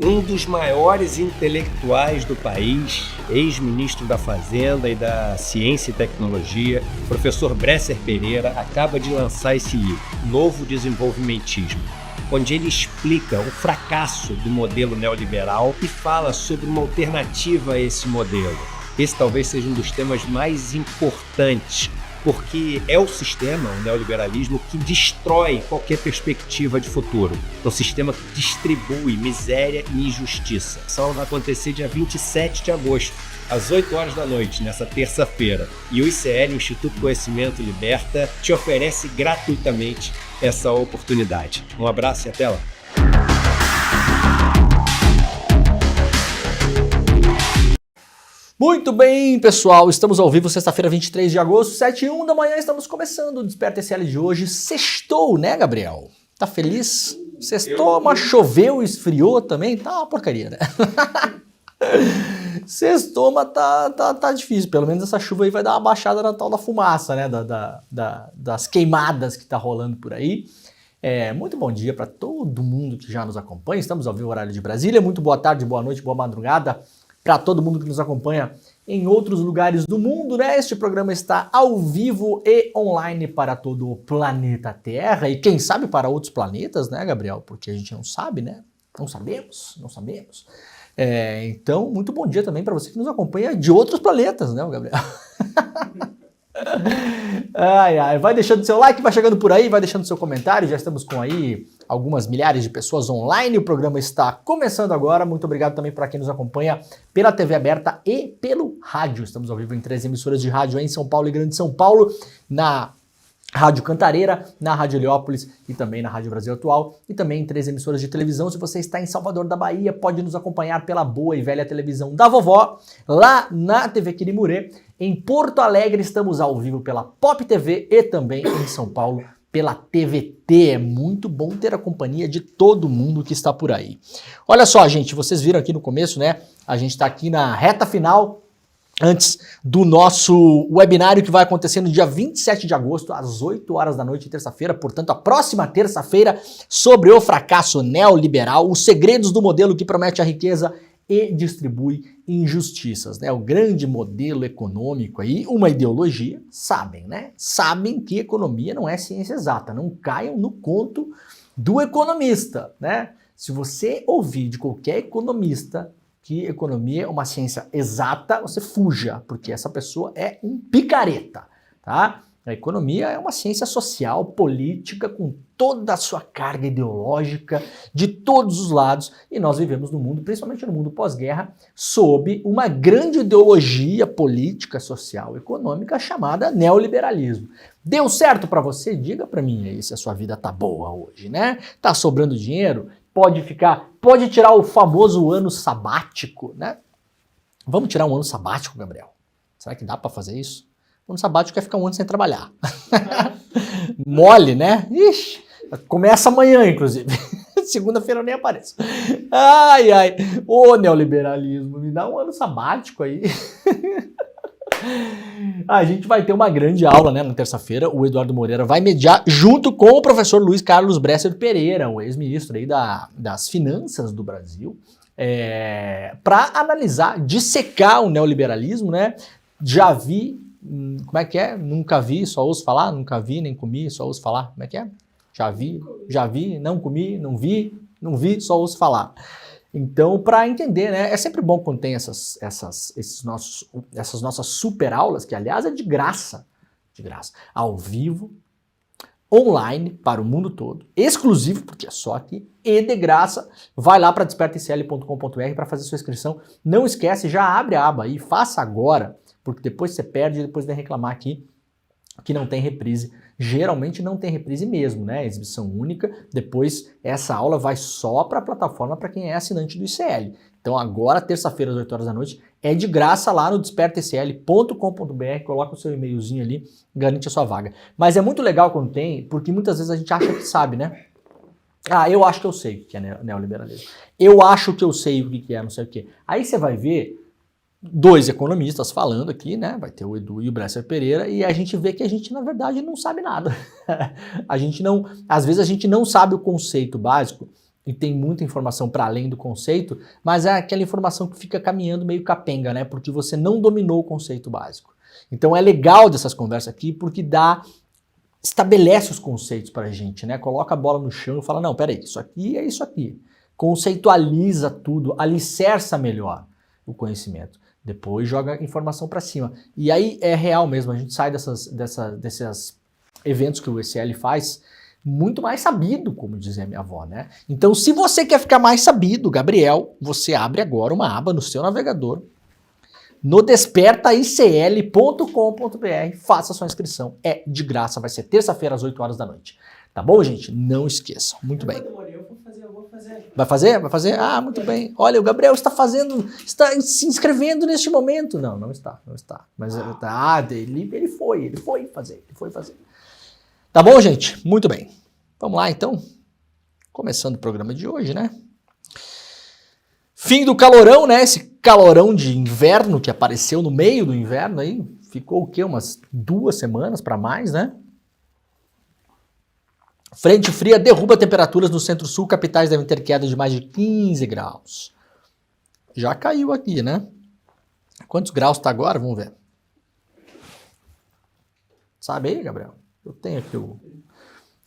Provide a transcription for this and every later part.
Um dos maiores intelectuais do país, ex-ministro da Fazenda e da Ciência e Tecnologia, professor Bresser Pereira, acaba de lançar esse livro, Novo Desenvolvimentismo, onde ele explica o fracasso do modelo neoliberal e fala sobre uma alternativa a esse modelo. Esse talvez seja um dos temas mais importantes, porque é o sistema, o neoliberalismo, que destrói qualquer perspectiva de futuro. É um sistema que distribui miséria e injustiça. Essa aula vai acontecer dia 27 de agosto, às 8 horas da noite, nessa terça-feira. E o ICL, o Instituto Conhecimento Liberta, te oferece gratuitamente essa oportunidade. Um abraço e até lá. Muito bem, pessoal, estamos ao vivo, sexta-feira, 23 de agosto, 7h01 da manhã, estamos começando o Desperta SL de hoje. Sextou, né, Gabriel? Tá feliz? Sextou, mas choveu, esfriou também, tá uma porcaria, né? Sextou, mas tá difícil, pelo menos essa chuva aí vai dar uma baixada na tal da fumaça, né, das queimadas que tá rolando por aí. Muito bom dia para todo mundo que já nos acompanha, estamos ao vivo horário de Brasília, muito boa tarde, boa noite, boa madrugada para todo mundo que nos acompanha em outros lugares do mundo, né? Este programa está ao vivo e online para todo o planeta Terra e quem sabe para outros planetas, né, Gabriel? Porque a gente não sabe, né? Não sabemos. Então, muito bom dia também para você que nos acompanha de outros planetas, né, Gabriel? Vai deixando seu like, vai chegando por aí, vai deixando seu comentário, já estamos com aí algumas milhares de pessoas online, o programa está começando agora, muito obrigado também para quem nos acompanha pela TV aberta e pelo rádio, estamos ao vivo em 3 emissoras de rádio em São Paulo e Grande São Paulo, na Rádio Cantareira, na Rádio Heliópolis e também na Rádio Brasil Atual e também em 3 emissoras de televisão. Se você está em Salvador da Bahia, pode nos acompanhar pela boa e velha televisão da vovó, lá na TV Quirimurê. Em Porto Alegre estamos ao vivo pela Pop TV e também em São Paulo pela TVT. É muito bom ter a companhia de todo mundo que está por aí. Olha só, gente, vocês viram aqui no começo, né? A gente está aqui na reta final antes do nosso webinário que vai acontecer no dia 27 de agosto, às 8 horas da noite, terça-feira, portanto, a próxima terça-feira, sobre o fracasso neoliberal, os segredos do modelo que promete a riqueza e distribui injustiças, né? O grande modelo econômico aí, uma ideologia, sabem, né? Sabem que economia não é ciência exata, não caiam no conto do economista, né? Se você ouvir de qualquer economista que economia é uma ciência exata, você fuja, porque essa pessoa é um picareta, tá? A economia é uma ciência social, política, com toda a sua carga ideológica, de todos os lados, e nós vivemos no mundo, principalmente no mundo pós-guerra, sob uma grande ideologia política, social, econômica chamada neoliberalismo. Deu certo para você? Diga para mim aí se a sua vida tá boa hoje, né? Tá sobrando dinheiro? Pode tirar o famoso ano sabático, né? Vamos tirar um ano sabático, Gabriel? Será que dá para fazer isso? O ano sabático é ficar um ano sem trabalhar. Mole, né? Ixi, começa amanhã, inclusive. Segunda-feira eu nem apareço. Ô neoliberalismo, me dá um ano sabático aí. A gente vai ter uma grande aula, né, na terça-feira. O Eduardo Moreira vai mediar junto com o professor Luiz Carlos Bresser Pereira, o ex-ministro aí das finanças do Brasil, para analisar, dissecar o neoliberalismo, né? Já vi, como é que é? Nunca vi, só ouço falar. Nunca vi, nem comi, só ouço falar. Como é que é? Já vi, não comi, não vi, só ouço falar. Então, para entender, né, é sempre bom quando tem essas nossas super aulas, que aliás é de graça, ao vivo, online, para o mundo todo, exclusivo, porque é só aqui, e de graça. Vai lá para despertacl.com.br para fazer sua inscrição. Não esquece, já abre a aba aí, faça agora, porque depois você perde e depois vem reclamar aqui que não tem reprise. Geralmente não tem reprise mesmo, né? Exibição única. Depois essa aula vai só para a plataforma para quem é assinante do ICL. Então agora, terça-feira às 8 horas da noite, é de graça lá no despertacl.com.br. Coloca o seu e-mailzinho ali, garante a sua vaga. Mas é muito legal quando tem, porque muitas vezes a gente acha que sabe, né? Eu acho que eu sei o que é neoliberalismo. Eu acho que eu sei o que é não sei o que. Aí você vai ver 2 economistas falando aqui, né? Vai ter o Edu e o Bresser Pereira, e a gente vê que a gente, na verdade, não sabe nada. Às vezes a gente não sabe o conceito básico e tem muita informação para além do conceito, mas é aquela informação que fica caminhando meio capenga, né? Porque você não dominou o conceito básico. Então é legal dessas conversas aqui porque estabelece os conceitos para a gente, né? Coloca a bola no chão e fala, não, peraí, isso aqui é isso aqui. Conceitualiza tudo, alicerça melhor o conhecimento. Depois joga a informação para cima. E aí é real mesmo, a gente sai desses eventos que o ECL faz muito mais sabido, como dizia minha avó, né? Então, se você quer ficar mais sabido, Gabriel, você abre agora uma aba no seu navegador, no despertaicl.com.br, faça sua inscrição. É de graça, vai ser terça-feira às 8 horas da noite. Tá bom, gente? Não esqueçam. Muito bem. Eu vou fazer. Vai fazer? Vai fazer? Ah, muito bem. Olha, o Gabriel está se inscrevendo neste momento. Não está. Mas ele foi fazer. Tá bom, gente? Muito bem. Vamos lá, então. Começando o programa de hoje, né? Fim do calorão, né? Esse calorão de inverno que apareceu no meio do inverno aí. Ficou o quê? Umas 2 semanas para mais, né? Frente fria derruba temperaturas no centro-sul. Capitais devem ter queda de mais de 15 graus. Já caiu aqui, né? Quantos graus está agora? Vamos ver. Sabe aí, Gabriel? Eu tenho aqui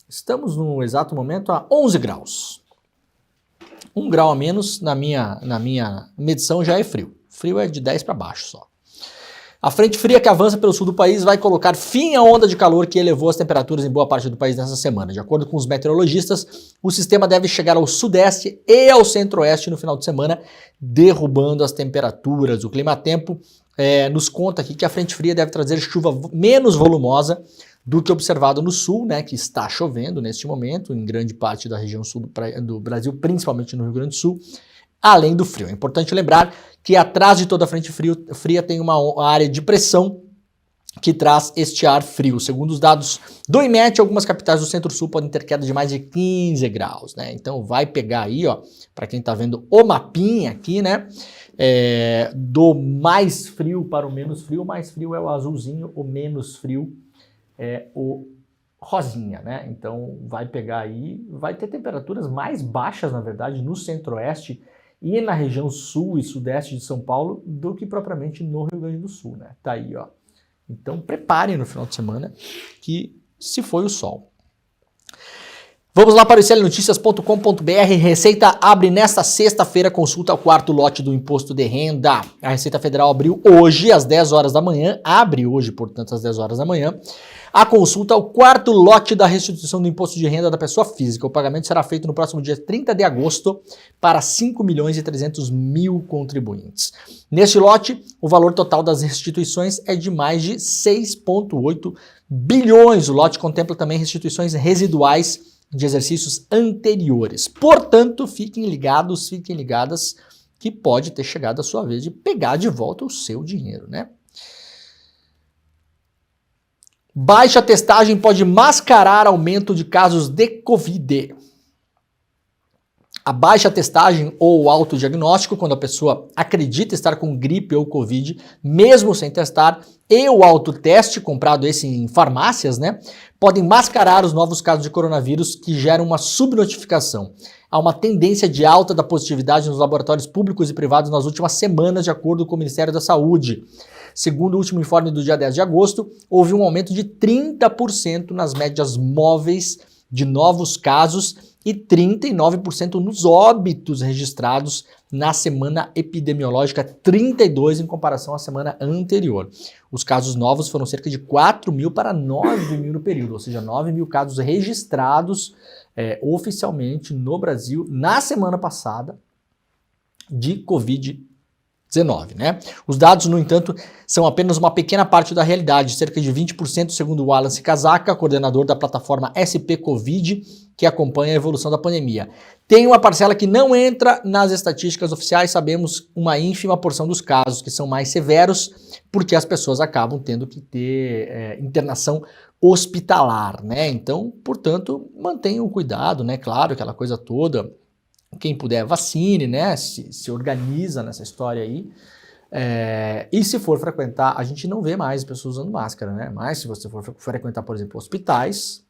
Estamos no exato momento a 11 graus. 1 grau a menos na minha medição já é frio. Frio é de 10 para baixo só. A frente fria que avança pelo sul do país vai colocar fim à onda de calor que elevou as temperaturas em boa parte do país nessa semana. De acordo com os meteorologistas, o sistema deve chegar ao sudeste e ao centro-oeste no final de semana, derrubando as temperaturas. O Climatempo nos conta aqui que a frente fria deve trazer chuva menos volumosa do que observado no sul, né, que está chovendo neste momento em grande parte da região sul do Brasil, principalmente no Rio Grande do Sul, além do frio. É importante lembrar que atrás de toda a frente fria tem uma área de pressão que traz este ar frio. Segundo os dados do IMET, algumas capitais do centro-sul podem ter queda de mais de 15 graus, né? Então vai pegar aí, ó, para quem tá vendo o mapinha aqui, né? Do mais frio para o menos frio. O mais frio é o azulzinho, o menos frio é o rosinha, né? Então vai pegar aí, vai ter temperaturas mais baixas, na verdade, no centro-oeste e na região sul e sudeste de São Paulo do que propriamente no Rio Grande do Sul, né? Tá aí, ó. Então preparem no final de semana que se foi o sol. Vamos lá para o iclnoticias.com.br. Receita abre nesta sexta-feira consulta ao 4º lote do Imposto de Renda. A Receita Federal abriu hoje às 10 horas da manhã, abre hoje, portanto, às 10 horas da manhã, a consulta ao 4º lote da restituição do Imposto de Renda da pessoa física. O pagamento será feito no próximo dia 30 de agosto para 5.300.000 contribuintes. Neste lote, o valor total das restituições é de mais de 6,8 bilhões. O lote contempla também restituições residuais de exercícios anteriores. Portanto, fiquem ligadas, que pode ter chegado a sua vez de pegar de volta o seu dinheiro, né? Baixa testagem pode mascarar aumento de casos de Covid. A baixa testagem ou autodiagnóstico, quando a pessoa acredita estar com gripe ou Covid, mesmo sem testar, e o autoteste, comprado esse em farmácias, né, podem mascarar os novos casos de coronavírus que geram uma subnotificação. Há uma tendência de alta da positividade nos laboratórios públicos e privados nas últimas semanas, de acordo com o Ministério da Saúde. Segundo o último informe do dia 10 de agosto, houve um aumento de 30% nas médias móveis de novos casos e 39% nos óbitos registrados na semana epidemiológica 32 em comparação à semana anterior. Os casos novos foram cerca de 4 mil para 9 mil no período, ou seja, 9 mil casos registrados oficialmente no Brasil na semana passada de Covid-19, né? Os dados, no entanto, são apenas uma pequena parte da realidade, cerca de 20%, segundo o Wallace Casaca, coordenador da plataforma SP Covid, que acompanha a evolução da pandemia. Tem uma parcela que não entra nas estatísticas oficiais, sabemos uma ínfima porção dos casos que são mais severos, porque as pessoas acabam tendo que ter internação hospitalar, né? Então, portanto, mantenham o cuidado, né? Claro, aquela coisa toda. Quem puder, vacine, né? Se organiza nessa história aí. E se for frequentar, a gente não vê mais pessoas usando máscara, né? Mas se você for frequentar, por exemplo, hospitais,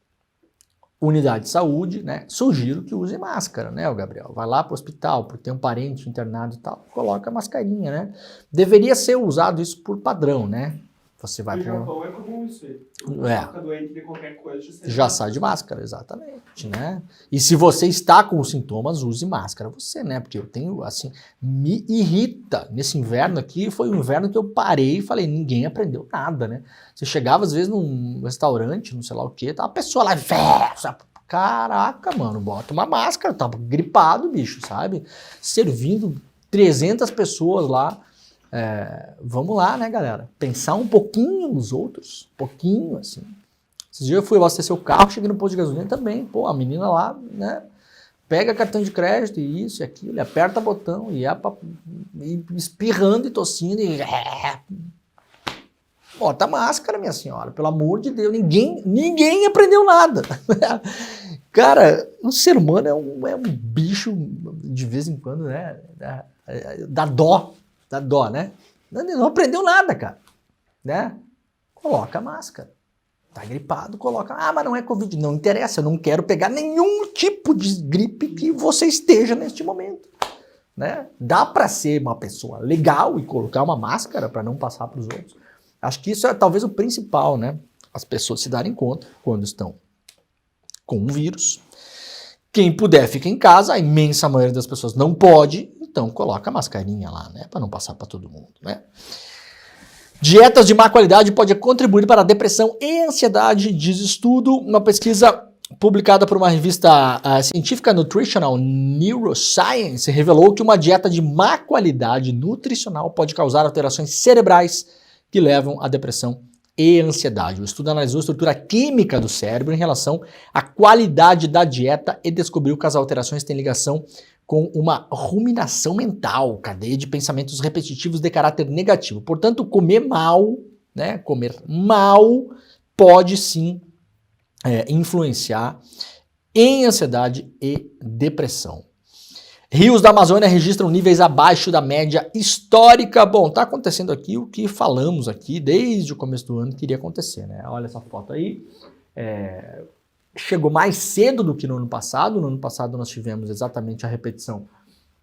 unidade de saúde, né? Sugiro que use máscara, né, o Gabriel? Vai lá para o hospital, porque tem um parente internado e tal, coloca a mascarinha, né? Deveria ser usado isso por padrão, né? Você vai No pro... Japão é comum isso aí. Fica doente de qualquer coisa, já sai de máscara, exatamente, né? E se você está com os sintomas, use máscara você, né? Porque eu tenho, assim, me irrita. Nesse inverno aqui, foi um inverno que eu parei e falei, ninguém aprendeu nada, né? Você chegava, às vezes, num restaurante, não sei lá o quê, tá a pessoa lá, caraca, mano, bota uma máscara, tava gripado, bicho, sabe? Servindo 300 pessoas lá. Vamos lá, né, galera? Pensar um pouquinho nos outros, pouquinho, assim. Esses dias eu fui abastecer o carro, cheguei no posto de gasolina também, pô, a menina lá, né, pega cartão de crédito e isso e aquilo, aperta botão e espirrando e tossindo e... Bota máscara, minha senhora, pelo amor de Deus, ninguém aprendeu nada. Cara, o ser humano é um bicho, de vez em quando, né, dá dó, né? Não aprendeu nada, cara, né? Coloca a máscara. Tá gripado, coloca. Ah, mas não é Covid. Não interessa, eu não quero pegar nenhum tipo de gripe que você esteja neste momento, né? Dá para ser uma pessoa legal e colocar uma máscara para não passar para os outros. Acho que isso é talvez o principal, né? As pessoas se darem conta quando estão com um vírus. Quem puder fica em casa, a imensa maioria das pessoas não pode, então coloca a mascarinha lá, né? Para não passar para todo mundo, né? Dietas de má qualidade podem contribuir para a depressão e ansiedade, diz estudo. Uma pesquisa publicada por uma revista científica Nutritional Neuroscience revelou que uma dieta de má qualidade nutricional pode causar alterações cerebrais que levam à depressão e ansiedade. O estudo analisou a estrutura química do cérebro em relação à qualidade da dieta e descobriu que as alterações têm ligação com uma ruminação mental, cadeia de pensamentos repetitivos de caráter negativo. Portanto, comer mal, né, pode sim influenciar em ansiedade e depressão. Rios da Amazônia registram níveis abaixo da média histórica. Bom, tá acontecendo aqui o que falamos aqui desde o começo do ano que iria acontecer, né? Olha essa foto aí. Chegou mais cedo do que no ano passado. No ano passado nós tivemos exatamente a repetição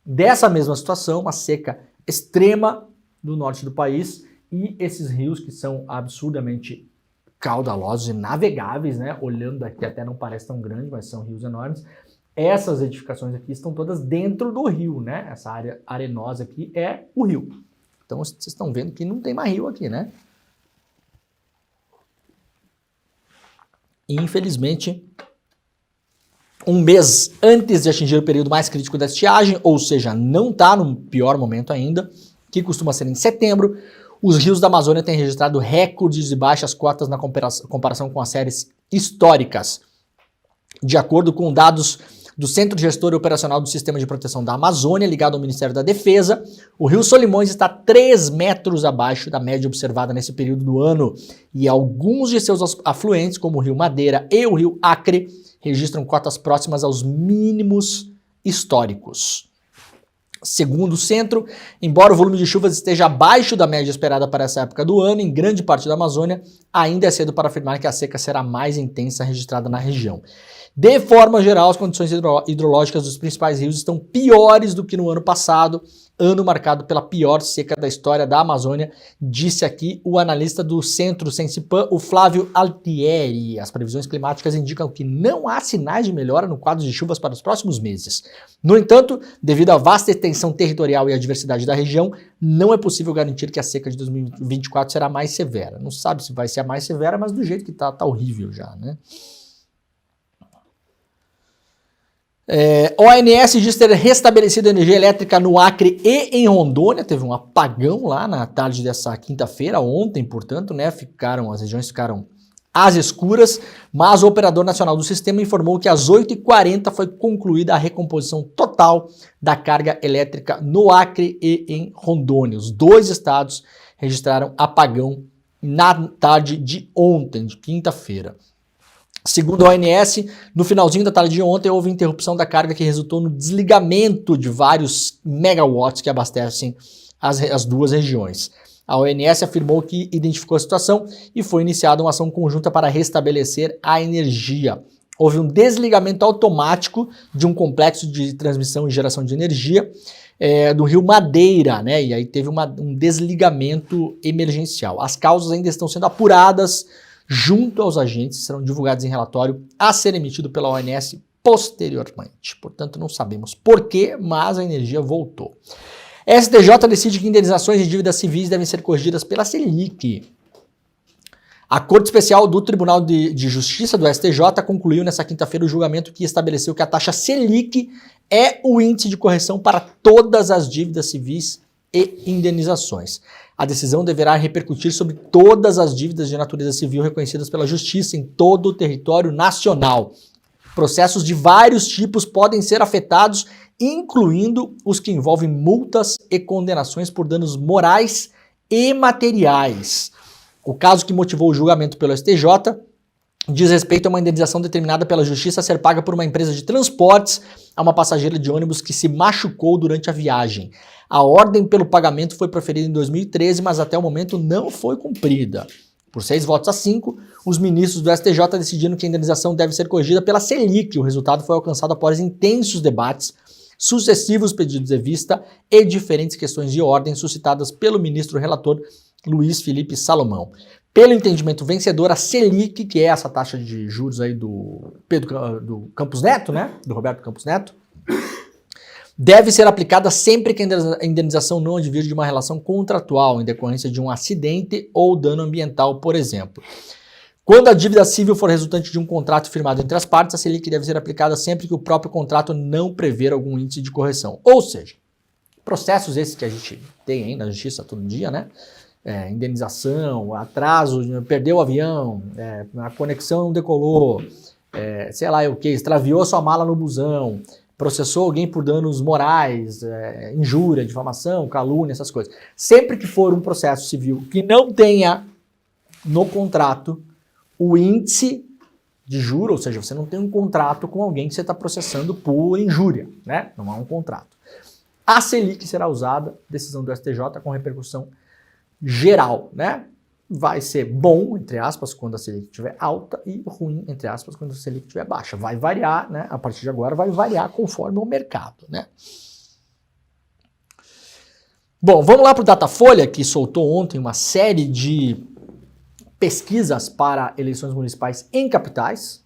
dessa mesma situação, uma seca extrema no norte do país e esses rios que são absurdamente caudalosos e navegáveis, né? Olhando daqui até não parece tão grande, mas são rios enormes. Essas edificações aqui estão todas dentro do rio, né? Essa área arenosa aqui é o rio. Então vocês estão vendo que não tem mais rio aqui, né? Infelizmente, um mês antes de atingir o período mais crítico da estiagem, ou seja, não está no pior momento ainda, que costuma ser em setembro, os rios da Amazônia têm registrado recordes de baixas cotas na comparação com as séries históricas. De acordo com dados do Centro Gestor e Operacional do Sistema de Proteção da Amazônia, ligado ao Ministério da Defesa, o rio Solimões está 3 metros abaixo da média observada nesse período do ano, e alguns de seus afluentes, como o rio Madeira e o rio Acre, registram cotas próximas aos mínimos históricos. Segundo o centro, embora o volume de chuvas esteja abaixo da média esperada para essa época do ano, em grande parte da Amazônia, ainda é cedo para afirmar que a seca será mais intensa registrada na região. De forma geral, as condições hidrológicas dos principais rios estão piores do que no ano passado, ano marcado pela pior seca da história da Amazônia, disse aqui o analista do Centro Sensipan, o Flávio Altieri. As previsões climáticas indicam que não há sinais de melhora no quadro de chuvas para os próximos meses. No entanto, devido à vasta extensão territorial e à diversidade da região, não é possível garantir que a seca de 2024 será mais severa. Não se sabe se vai ser a mais severa, mas do jeito que tá horrível já, né? ONS diz ter restabelecido a energia elétrica no Acre e em Rondônia. Teve um apagão lá na tarde dessa quinta-feira, ontem, portanto, né? As regiões ficaram às escuras, mas o operador nacional do sistema informou que às 8h40 foi concluída a recomposição total da carga elétrica no Acre e em Rondônia. Os dois estados registraram apagão na tarde de ontem, de quinta-feira. Segundo a ONS, no finalzinho da tarde de ontem houve interrupção da carga que resultou no desligamento de vários megawatts que abastecem as duas regiões. A ONS afirmou que identificou a situação e foi iniciada uma ação conjunta para restabelecer a energia. houve um desligamento automático de um complexo de transmissão e geração de energia do Rio Madeira, né? E aí teve um desligamento emergencial. As causas ainda estão sendo apuradas junto aos agentes, serão divulgados em relatório a ser emitido pela ONS posteriormente. Portanto, não sabemos porquê, mas a energia voltou. STJ decide que indenizações de dívidas civis devem ser corrigidas pela Selic. A Corte Especial do Tribunal de Justiça do STJ concluiu nesta quinta-feira o julgamento que estabeleceu que a taxa Selic é o índice de correção para todas as dívidas civis e indenizações. A decisão deverá repercutir sobre todas as dívidas de natureza civil reconhecidas pela Justiça em todo o território nacional. Processos de vários tipos podem ser afetados, incluindo os que envolvem multas e condenações por danos morais e materiais. O caso que motivou o julgamento pelo STJ diz respeito a uma indenização determinada pela Justiça a ser paga por uma empresa de transportes a uma passageira de ônibus que se machucou durante a viagem. A ordem pelo pagamento foi proferida em 2013, mas até o momento não foi cumprida. Por 6 votos a 5, os ministros do STJ decidiram que a indenização deve ser corrigida pela Selic. O resultado foi alcançado após intensos debates, sucessivos pedidos de vista e diferentes questões de ordem suscitadas pelo ministro relator Luiz Felipe Salomão. Pelo entendimento vencedor, a Selic, que é essa taxa de juros aí do Campos Neto, né? Do Roberto Campos Neto, deve ser aplicada sempre que a indenização não advir de uma relação contratual em decorrência de um acidente ou dano ambiental, por exemplo. Quando a dívida civil for resultante de um contrato firmado entre as partes, a Selic deve ser aplicada sempre que o próprio contrato não prever algum índice de correção. Ou seja, processos esses que a gente tem aí na justiça todo dia, né? Indenização, atraso, perdeu o avião, a conexão não decolou, sei lá o que, extraviou sua mala no busão, processou alguém por danos morais, injúria, difamação, calúnia, essas coisas. Sempre que for um processo civil que não tenha no contrato o índice de juro, ou seja, você não tem um contrato com alguém que você está processando por injúria, né? Não há um contrato. A Selic será usada, decisão do STJ, com repercussão geral, né? Vai ser bom, entre aspas, quando a Selic estiver alta e ruim, entre aspas, quando a Selic estiver baixa. Vai variar, né? A partir de agora vai variar conforme o mercado, né? Bom, vamos lá para o Datafolha, que soltou ontem uma série de pesquisas para eleições municipais em capitais.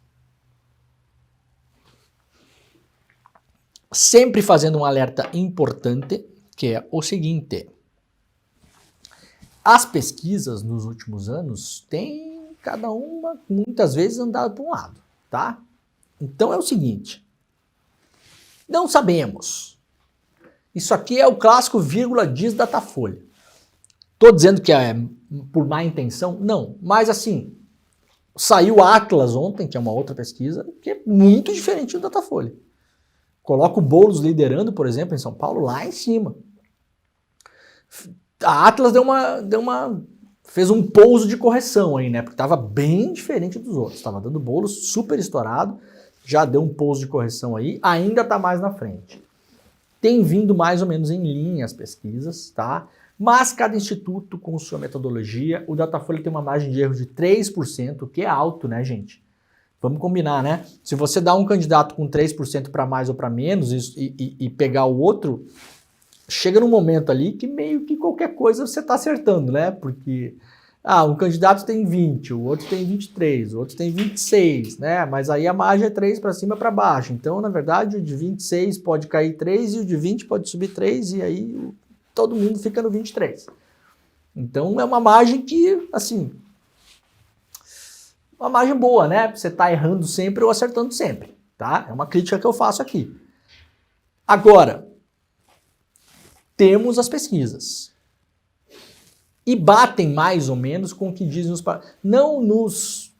Sempre fazendo um alerta importante, que é o seguinte: as pesquisas nos últimos anos têm cada uma, muitas vezes, andado para um lado, tá? Então é o seguinte, não sabemos. Isso aqui é o clássico vírgula diz Datafolha. Tô dizendo que é por má intenção? Não, mas assim, saiu o Atlas ontem, que é uma outra pesquisa, que é muito diferente do Datafolha. Coloca o Boulos liderando, por exemplo, em São Paulo, lá em cima. A Atlas fez um pouso de correção aí, né? Porque estava bem diferente dos outros. Estava dando Boulos super estourado, já deu um pouso de correção aí, ainda está mais na frente. Tem vindo mais ou menos em linha as pesquisas, tá? Mas cada instituto com sua metodologia. O Datafolha tem uma margem de erro de 3%, que é alto, né, gente? Vamos combinar, né? Se você dá um candidato com 3% para mais ou para menos e pegar o outro, chega num momento ali que meio que qualquer coisa você está acertando, né? Porque um candidato tem 20, o outro tem 23, o outro tem 26, né? Mas aí a margem é 3 para cima e para baixo. Então, na verdade, o de 26 pode cair 3 e o de 20 pode subir 3 e aí todo mundo fica no 23. Então, é uma margem que, assim, uma margem boa, né? Você tá errando sempre ou acertando sempre, tá? É uma crítica que eu faço aqui. Agora, temos as pesquisas. E batem mais ou menos com o que dizem os... Não nos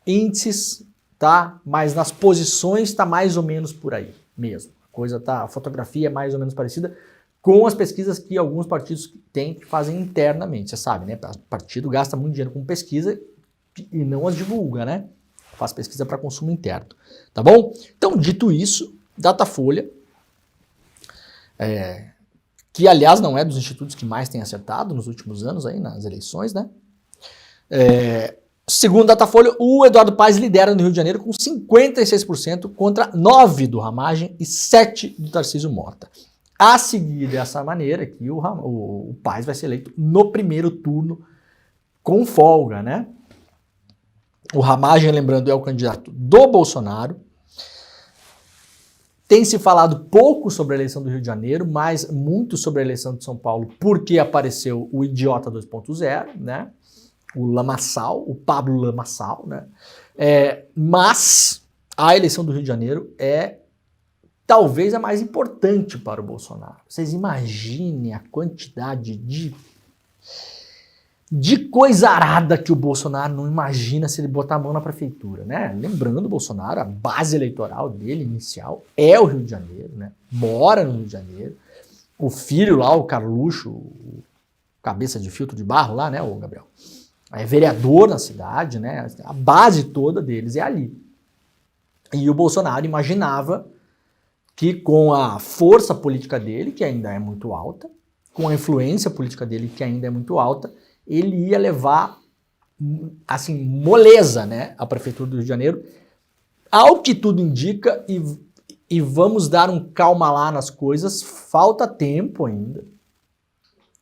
índices, tá? Mas nas posições tá mais ou menos por aí mesmo. A fotografia é mais ou menos parecida com as pesquisas que alguns partidos têm que fazem internamente. Você sabe, né? O partido gasta muito dinheiro com pesquisa e não as divulga, né? Faz pesquisa para consumo interno. Tá bom? Então, dito isso, Datafolha, que aliás não é dos institutos que mais tem acertado nos últimos anos aí nas eleições, né? Segundo Datafolha, o Eduardo Paes lidera no Rio de Janeiro com 56% contra 9% do Ramagem e 7% do Tarcísio Mota. A seguir dessa maneira, aqui o Paes vai ser eleito no primeiro turno com folga, né? O Ramagem, lembrando, é o candidato do Bolsonaro. Tem se falado pouco sobre a eleição do Rio de Janeiro, mas muito sobre a eleição de São Paulo, porque apareceu o Idiota 2.0, né? O Lamaçal, o Pablo Lamaçal, né? Mas a eleição do Rio de Janeiro é talvez a mais importante para o Bolsonaro. Vocês imaginem a quantidade de coisa arada que o Bolsonaro não imagina se ele botar a mão na prefeitura, né? Lembrando, o Bolsonaro, a base eleitoral dele, inicial, é o Rio de Janeiro, né? Mora no Rio de Janeiro. O filho lá, o Carluxo, o cabeça de filtro de barro lá, né, o Gabriel? É vereador na cidade, né? A base toda deles é ali. E o Bolsonaro imaginava que com a força política dele, que ainda é muito alta, com a influência política dele, que ainda é muito alta, ele ia levar, assim, moleza, né, a prefeitura do Rio de Janeiro, ao que tudo indica, e vamos dar um calma lá nas coisas, falta tempo ainda.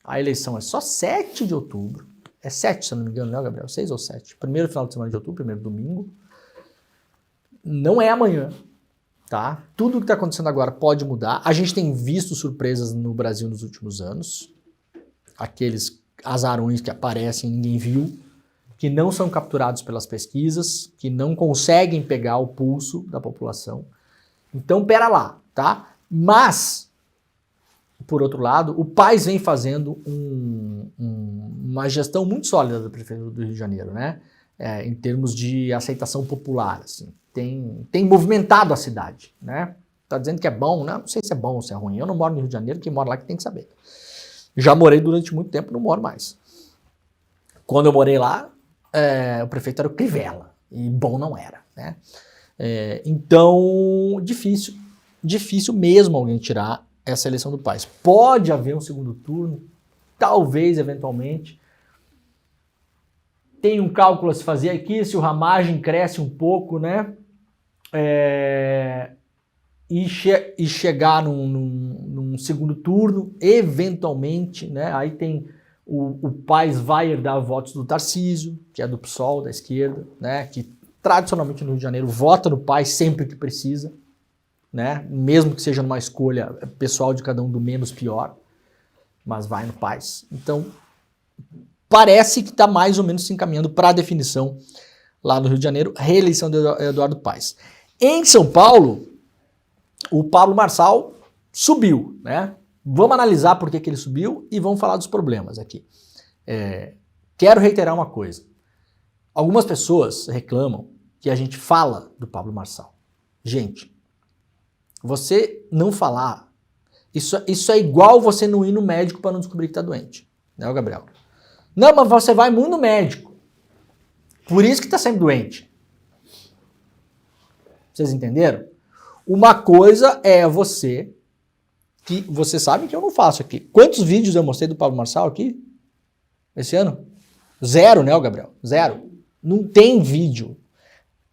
A eleição é só 7 de outubro, é 7, se eu não me engano, né, Gabriel? 6 ou 7? Primeiro final de semana de outubro, primeiro domingo. Não é amanhã, tá? Tudo o que está acontecendo agora pode mudar. A gente tem visto surpresas no Brasil nos últimos anos. Aqueles azarões que aparecem, ninguém viu, que não são capturados pelas pesquisas, que não conseguem pegar o pulso da população. Então, pera lá, tá? Mas, por outro lado, o Paes vem fazendo uma gestão muito sólida da Prefeitura do Rio de Janeiro, né? Em termos de aceitação popular, assim. Tem movimentado a cidade, né? Tá dizendo que é bom, né? Não sei se é bom ou se é ruim. Eu não moro no Rio de Janeiro, quem mora lá que tem que saber. Já morei durante muito tempo, não moro mais. Quando eu morei lá, o prefeito era o Crivella, e bom não era, né? Então, difícil mesmo alguém tirar essa eleição do Paes. Pode haver um segundo turno, talvez, eventualmente. Tem um cálculo a se fazer aqui, se o Ramagem cresce um pouco, né? E chegar num segundo turno, eventualmente, né? Aí tem o Paes vai herdar votos do Tarcísio, que é do PSOL, da esquerda, né? Que tradicionalmente no Rio de Janeiro vota no Paes sempre que precisa, né? Mesmo que seja numa escolha pessoal de cada um do menos pior, mas vai no Paes. Então, parece que está mais ou menos se encaminhando para a definição lá no Rio de Janeiro, reeleição de Eduardo Paes. Em São Paulo, o Pablo Marçal subiu, né? Vamos analisar por que ele subiu e vamos falar dos problemas aqui. Quero reiterar uma coisa. Algumas pessoas reclamam que a gente fala do Pablo Marçal. Gente, você não falar, isso é igual você não ir no médico para não descobrir que está doente, né, Gabriel? Não, mas você vai muito no médico. Por isso que está sempre doente. Vocês entenderam? Uma coisa é você, que você sabe que eu não faço aqui. Quantos vídeos eu mostrei do Pablo Marçal aqui? Esse ano? 0, né, Gabriel? 0. Não tem vídeo.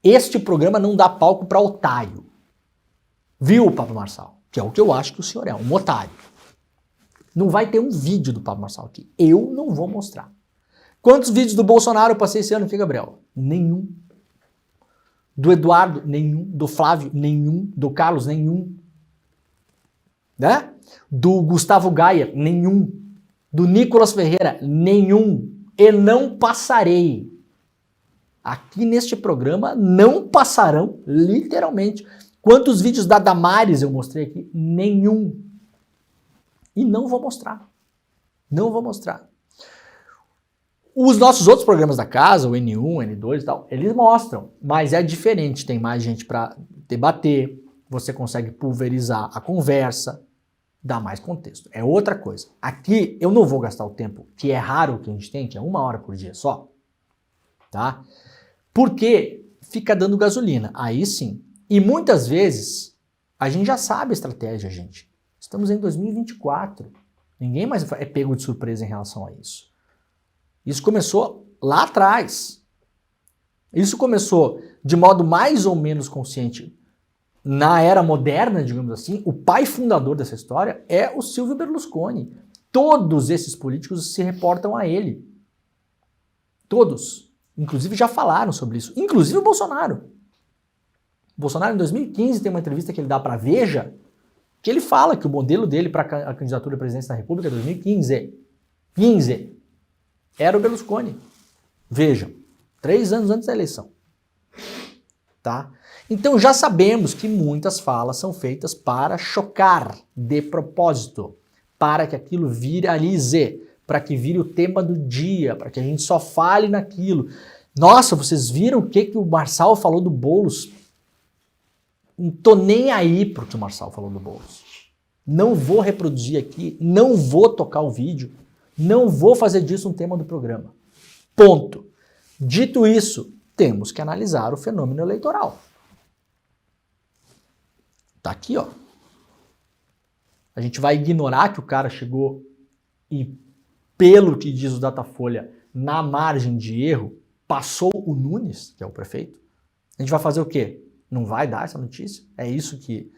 Este programa não dá palco para otário. Viu, Pablo Marçal? Que é o que eu acho que o senhor é, um otário. Não vai ter um vídeo do Pablo Marçal aqui. Eu não vou mostrar. Quantos vídeos do Bolsonaro eu passei esse ano aqui, Gabriel? Nenhum. Do Eduardo, nenhum. Do Flávio, nenhum. Do Carlos, nenhum. Né? Do Gustavo Gaia, nenhum. Do Nicolas Ferreira, nenhum. E não passarei. Aqui neste programa não passarão, literalmente. Quantos vídeos da Damares eu mostrei aqui? Nenhum. E não vou mostrar. Não vou mostrar. Os nossos outros programas da casa, o N1, N2 e tal, eles mostram, mas é diferente, tem mais gente para debater, você consegue pulverizar a conversa, dá mais contexto. É outra coisa. Aqui eu não vou gastar o tempo, que é raro que a gente tem, que é 1 hora por dia só, tá? Porque fica dando gasolina, aí sim. E muitas vezes a gente já sabe a estratégia, gente. Estamos em 2024, ninguém mais é pego de surpresa em relação a isso. Isso começou lá atrás. Isso começou de modo mais ou menos consciente na era moderna, digamos assim. O pai fundador dessa história é o Silvio Berlusconi. Todos esses políticos se reportam a ele. Todos. Inclusive já falaram sobre isso. Inclusive o Bolsonaro. O Bolsonaro, em 2015, tem uma entrevista que ele dá para Veja, que ele fala que o modelo dele para a candidatura à presidência da República, 2015, era o Berlusconi. Veja, 3 anos antes da eleição. Tá? Então já sabemos que muitas falas são feitas para chocar de propósito, para que aquilo viralize, para que vire o tema do dia, para que a gente só fale naquilo. Nossa, vocês viram o que o Marçal falou do Boulos? Não tô nem aí pro que o Marçal falou do Boulos. Não vou reproduzir aqui, não vou tocar o vídeo, não vou fazer disso um tema do programa. Ponto. Dito isso, temos que analisar o fenômeno eleitoral. Tá aqui, ó. A gente vai ignorar que o cara chegou e, pelo que diz o Datafolha, na margem de erro, passou o Nunes, que é o prefeito. A gente vai fazer o quê? Não vai dar essa notícia? É isso que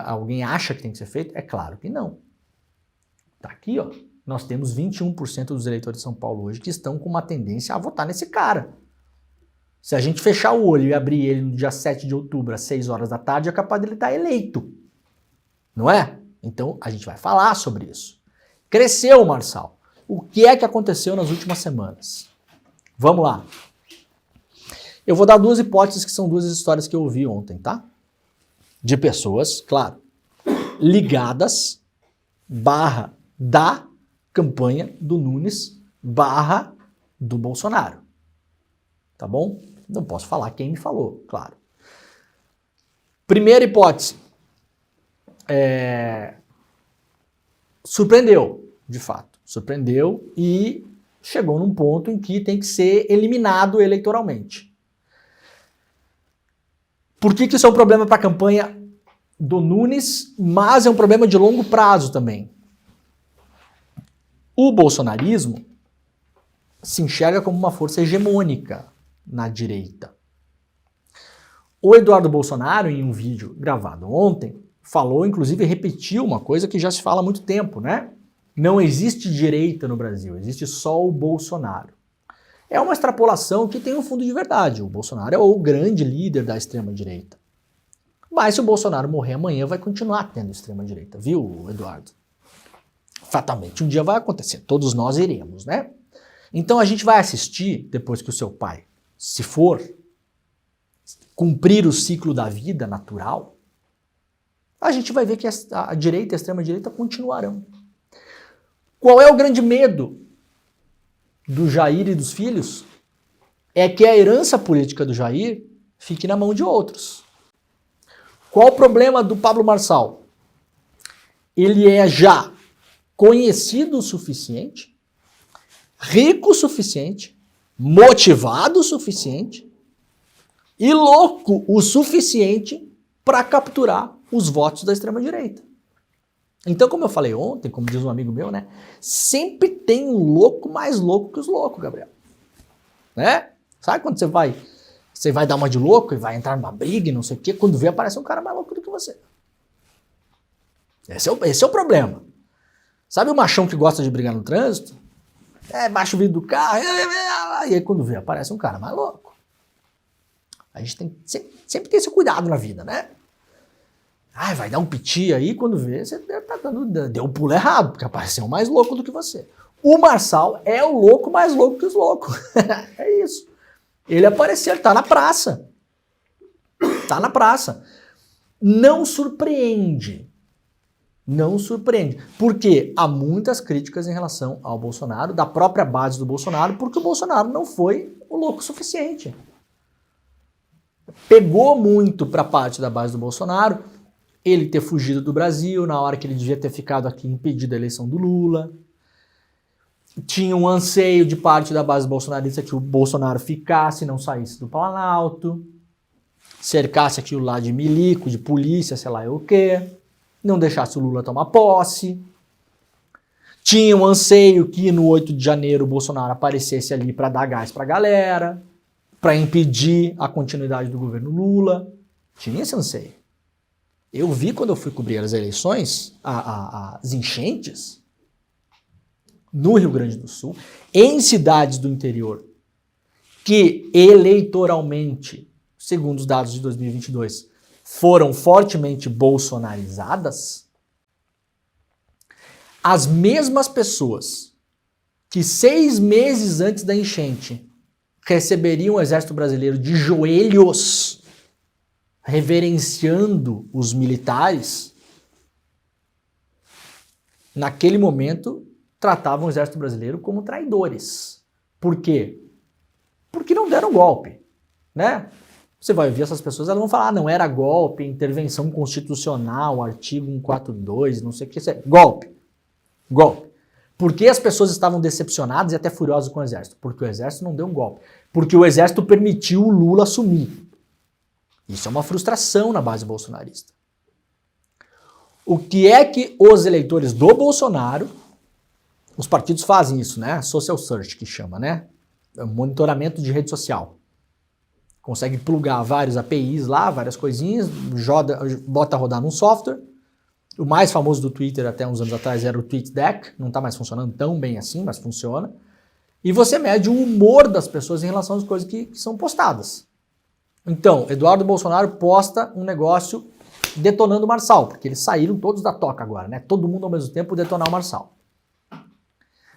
alguém acha que tem que ser feito? É claro que não. Tá aqui, ó. Nós temos 21% dos eleitores de São Paulo hoje que estão com uma tendência a votar nesse cara. Se a gente fechar o olho e abrir ele no dia 7 de outubro, às 6 horas da tarde, é capaz dele estar eleito. Não é? Então, a gente vai falar sobre isso. Cresceu, Marçal. O que é que aconteceu nas últimas semanas? Vamos lá. Eu vou dar 2 hipóteses que são 2 histórias que eu ouvi ontem, tá? De pessoas, claro, ligadas, da campanha do Nunes, do Bolsonaro. Tá bom? Não posso falar quem me falou, claro. Primeira hipótese. Surpreendeu, de fato. Surpreendeu e chegou num ponto em que tem que ser eliminado eleitoralmente. Por que isso é um problema para a campanha do Nunes, mas é um problema de longo prazo também? O bolsonarismo se enxerga como uma força hegemônica na direita. O Eduardo Bolsonaro, em um vídeo gravado ontem, falou, inclusive repetiu uma coisa que já se fala há muito tempo, né? Não existe direita no Brasil, existe só o Bolsonaro. É uma extrapolação que tem um fundo de verdade. O Bolsonaro é o grande líder da extrema-direita. Mas se o Bolsonaro morrer amanhã, vai continuar tendo extrema-direita, viu, Eduardo? Fatalmente, um dia vai acontecer. Todos nós iremos, né? Então a gente vai assistir, depois que o seu pai, se for cumprir o ciclo da vida natural, a gente vai ver que a direita e a extrema-direita continuarão. Qual é o grande medo do Jair e dos filhos? É que a herança política do Jair fique na mão de outros. Qual o problema do Pablo Marçal? Ele é já conhecido o suficiente, rico o suficiente, motivado o suficiente e louco o suficiente para capturar os votos da extrema-direita. Então, como eu falei ontem, como diz um amigo meu, né? Sempre tem um louco mais louco que os loucos, Gabriel. Né? Sabe quando você vai dar uma de louco e vai entrar numa briga e não sei o quê, quando vê aparece um cara mais louco do que você. Esse é o problema. Sabe o machão que gosta de brigar no trânsito? Baixa o vidro do carro, e aí quando vê aparece um cara mais louco. A gente tem sempre ter esse cuidado na vida, né? Vai dar um piti aí, quando vê, você deu um pulo errado, porque apareceu um mais louco do que você. O Marçal é o louco mais louco que os loucos. É isso. Ele apareceu, ele tá na praça. Tá na praça. Não surpreende. Não surpreende. Porque há muitas críticas em relação ao Bolsonaro, da própria base do Bolsonaro, porque o Bolsonaro não foi o louco suficiente. Pegou muito para parte da base do Bolsonaro ele ter fugido do Brasil na hora que ele devia ter ficado aqui impedido a eleição do Lula. Tinha um anseio de parte da base bolsonarista que o Bolsonaro ficasse e não saísse do Planalto, cercasse aquilo lá de milico, de polícia, sei lá o quê, não deixasse o Lula tomar posse. Tinha um anseio que no 8 de janeiro o Bolsonaro aparecesse ali para dar gás para a galera. para impedir a continuidade do governo Lula. Tinha esse anseio. Eu vi quando eu fui cobrir as eleições, as enchentes no Rio Grande do Sul, em cidades do interior, que eleitoralmente, segundo os dados de 2022, foram fortemente bolsonarizadas, as mesmas pessoas que 6 meses antes da enchente receberiam o Exército Brasileiro de joelhos, reverenciando os militares, naquele momento tratavam o Exército Brasileiro como traidores. Por quê? Porque não deram golpe, né? Você vai ouvir essas pessoas, elas vão falar, não era golpe, intervenção constitucional, artigo 142, não sei o que, isso é golpe. Golpe. Por que as pessoas estavam decepcionadas e até furiosas com o Exército? Porque o Exército não deu um golpe. Porque o Exército permitiu o Lula assumir. Isso é uma frustração na base bolsonarista. O que é que os eleitores do Bolsonaro, os partidos fazem isso, né? Social search que chama, né? Monitoramento de rede social. Consegue plugar vários APIs lá, várias coisinhas, bota a rodar num software. O mais famoso do Twitter até uns anos atrás era o TweetDeck, não está mais funcionando tão bem assim, mas funciona. E você mede o humor das pessoas em relação às coisas que são postadas. Então, Eduardo Bolsonaro posta um negócio detonando o Marçal, porque eles saíram todos da toca agora, né? Todo mundo ao mesmo tempo detonar o Marçal.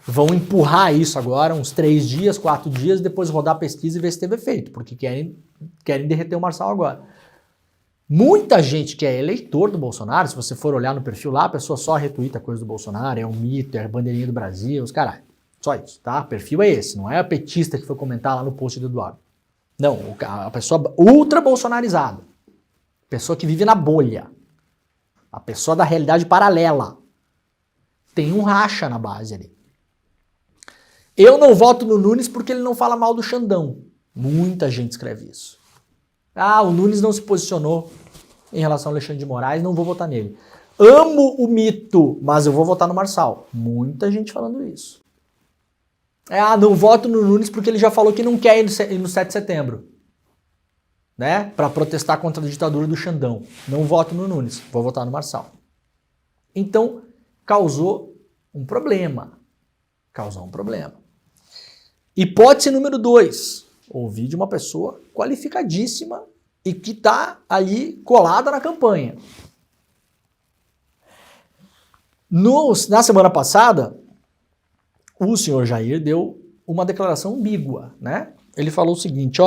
Vão empurrar isso agora, uns 3 dias, 4 dias, depois rodar a pesquisa e ver se teve efeito, porque querem derreter o Marçal agora. Muita gente que é eleitor do Bolsonaro, se você for olhar no perfil lá, a pessoa só retuita coisa do Bolsonaro, é um mito, é a bandeirinha do Brasil, os caralho. Só isso, tá? O perfil é esse, não é a petista que foi comentar lá no post do Eduardo. Não, a pessoa ultra bolsonarizada. Pessoa que vive na bolha. A pessoa da realidade paralela. Tem um racha na base ali. Eu não voto no Nunes porque ele não fala mal do Xandão. Muita gente escreve isso. Ah, o Nunes não se posicionou em relação ao Alexandre de Moraes, não vou votar nele. Amo o mito, mas eu vou votar no Marçal. Muita gente falando isso. Ah, não voto no Nunes porque ele já falou que não quer ir no 7 de setembro. Né? Para protestar contra a ditadura do Xandão. Não voto no Nunes, vou votar no Marçal. Então, causou um problema. Causou um problema. Hipótese número 2. Ouvi de uma pessoa qualificadíssima e que está ali colada na campanha. Na semana passada, o senhor Jair deu uma declaração ambígua, né? Ele falou o seguinte,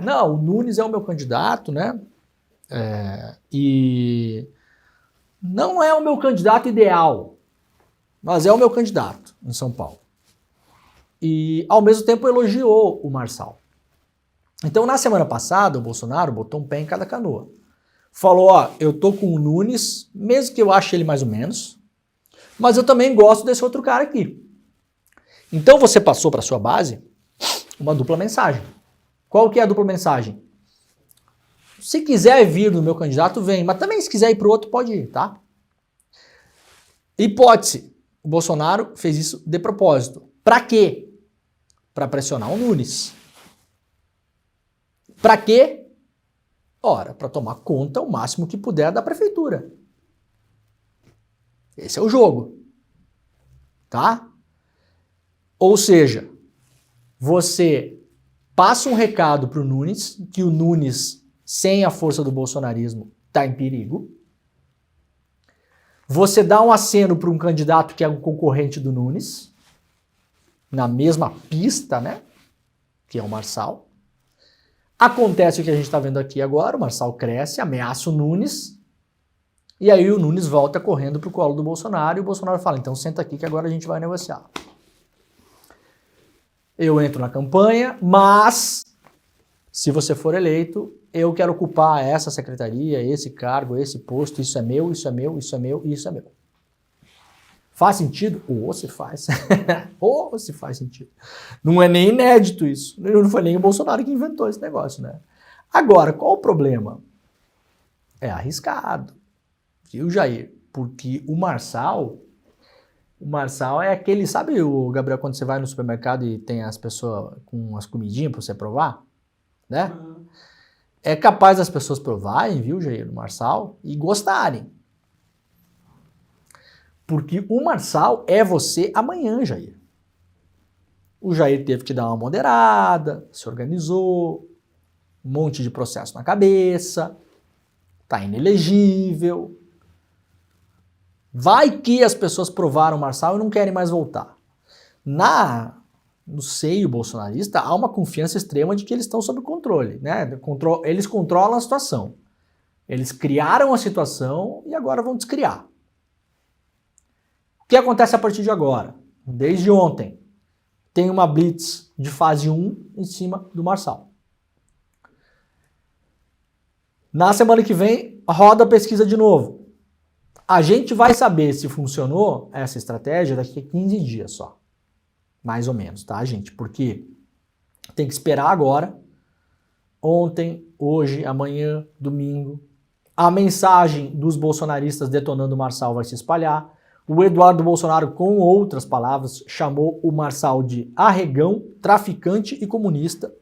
não, o Nunes é o meu candidato, né? E não é o meu candidato ideal, mas é o meu candidato em São Paulo. E, ao mesmo tempo, elogiou o Marçal. Então, na semana passada, o Bolsonaro botou um pé em cada canoa. Falou, eu tô com o Nunes, mesmo que eu ache ele mais ou menos, mas eu também gosto desse outro cara aqui. Então, você passou para sua base uma dupla mensagem. Qual que é a dupla mensagem? Se quiser vir no meu candidato, vem. Mas também, se quiser ir pro outro, pode ir, tá? Hipótese. O Bolsonaro fez isso de propósito. Para quê? Para pressionar o Nunes. Para quê? Ora, para tomar conta o máximo que puder da prefeitura. Esse é o jogo. Tá? Ou seja, você passa um recado para o Nunes, que o Nunes, sem a força do bolsonarismo, está em perigo. Você dá um aceno para um candidato que é um concorrente do Nunes, na mesma pista, né? Que é o Marçal. Acontece o que a gente está vendo aqui agora, o Marçal cresce, ameaça o Nunes, e aí o Nunes volta correndo para o colo do Bolsonaro, e o Bolsonaro fala, então senta aqui que agora a gente vai negociar. Eu entro na campanha, mas se você for eleito, eu quero ocupar essa secretaria, esse cargo, esse posto, isso é meu, isso é meu, isso é meu, isso é meu. Faz sentido? Ou se faz. Ou se faz sentido. Não é nem inédito isso. Não foi nem o Bolsonaro que inventou esse negócio, né? Agora, qual o problema? É arriscado. Viu, Jair? Porque o Marçal, O Marçal é aquele, sabe, o Gabriel, quando você vai no supermercado e tem as pessoas com as comidinhas pra você provar, né? É capaz das pessoas provarem, viu, Jair, o Marçal, e gostarem. Porque o Marçal é você amanhã, Jair. O Jair teve que dar uma moderada, se organizou, um monte de processo na cabeça, tá inelegível. Vai que as pessoas provaram o Marçal e não querem mais voltar. No seio bolsonarista há uma confiança extrema de que eles estão sob controle, né? Eles controlam a situação. Eles criaram a situação e agora vão descriar. O que acontece a partir de agora? Desde ontem, tem uma blitz de fase 1 em cima do Marçal. Na semana que vem, roda a pesquisa de novo. A gente vai saber se funcionou essa estratégia daqui a 15 dias só. Mais ou menos, tá, gente? Porque tem que esperar agora, ontem, hoje, amanhã, domingo. A mensagem dos bolsonaristas detonando o Marçal vai se espalhar. O Eduardo Bolsonaro, com outras palavras, chamou o Marçal de arregão, traficante e comunista,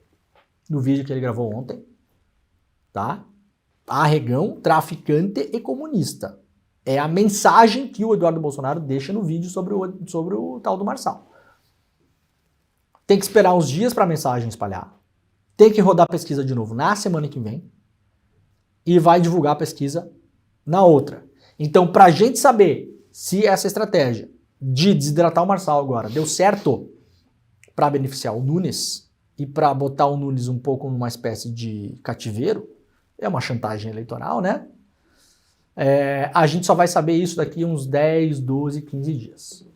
no vídeo que ele gravou ontem. Tá? Arregão, traficante e comunista. É a mensagem que o Eduardo Bolsonaro deixa no vídeo sobre o tal do Marçal. Tem que esperar uns dias para a mensagem espalhar. Tem que rodar a pesquisa de novo na semana que vem. E vai divulgar a pesquisa na outra. Então, para a gente saber se essa estratégia de desidratar o Marçal agora deu certo para beneficiar o Nunes e para botar o Nunes um pouco numa espécie de cativeiro, é uma chantagem eleitoral, né? A gente só vai saber isso daqui uns 10, 12, 15 dias.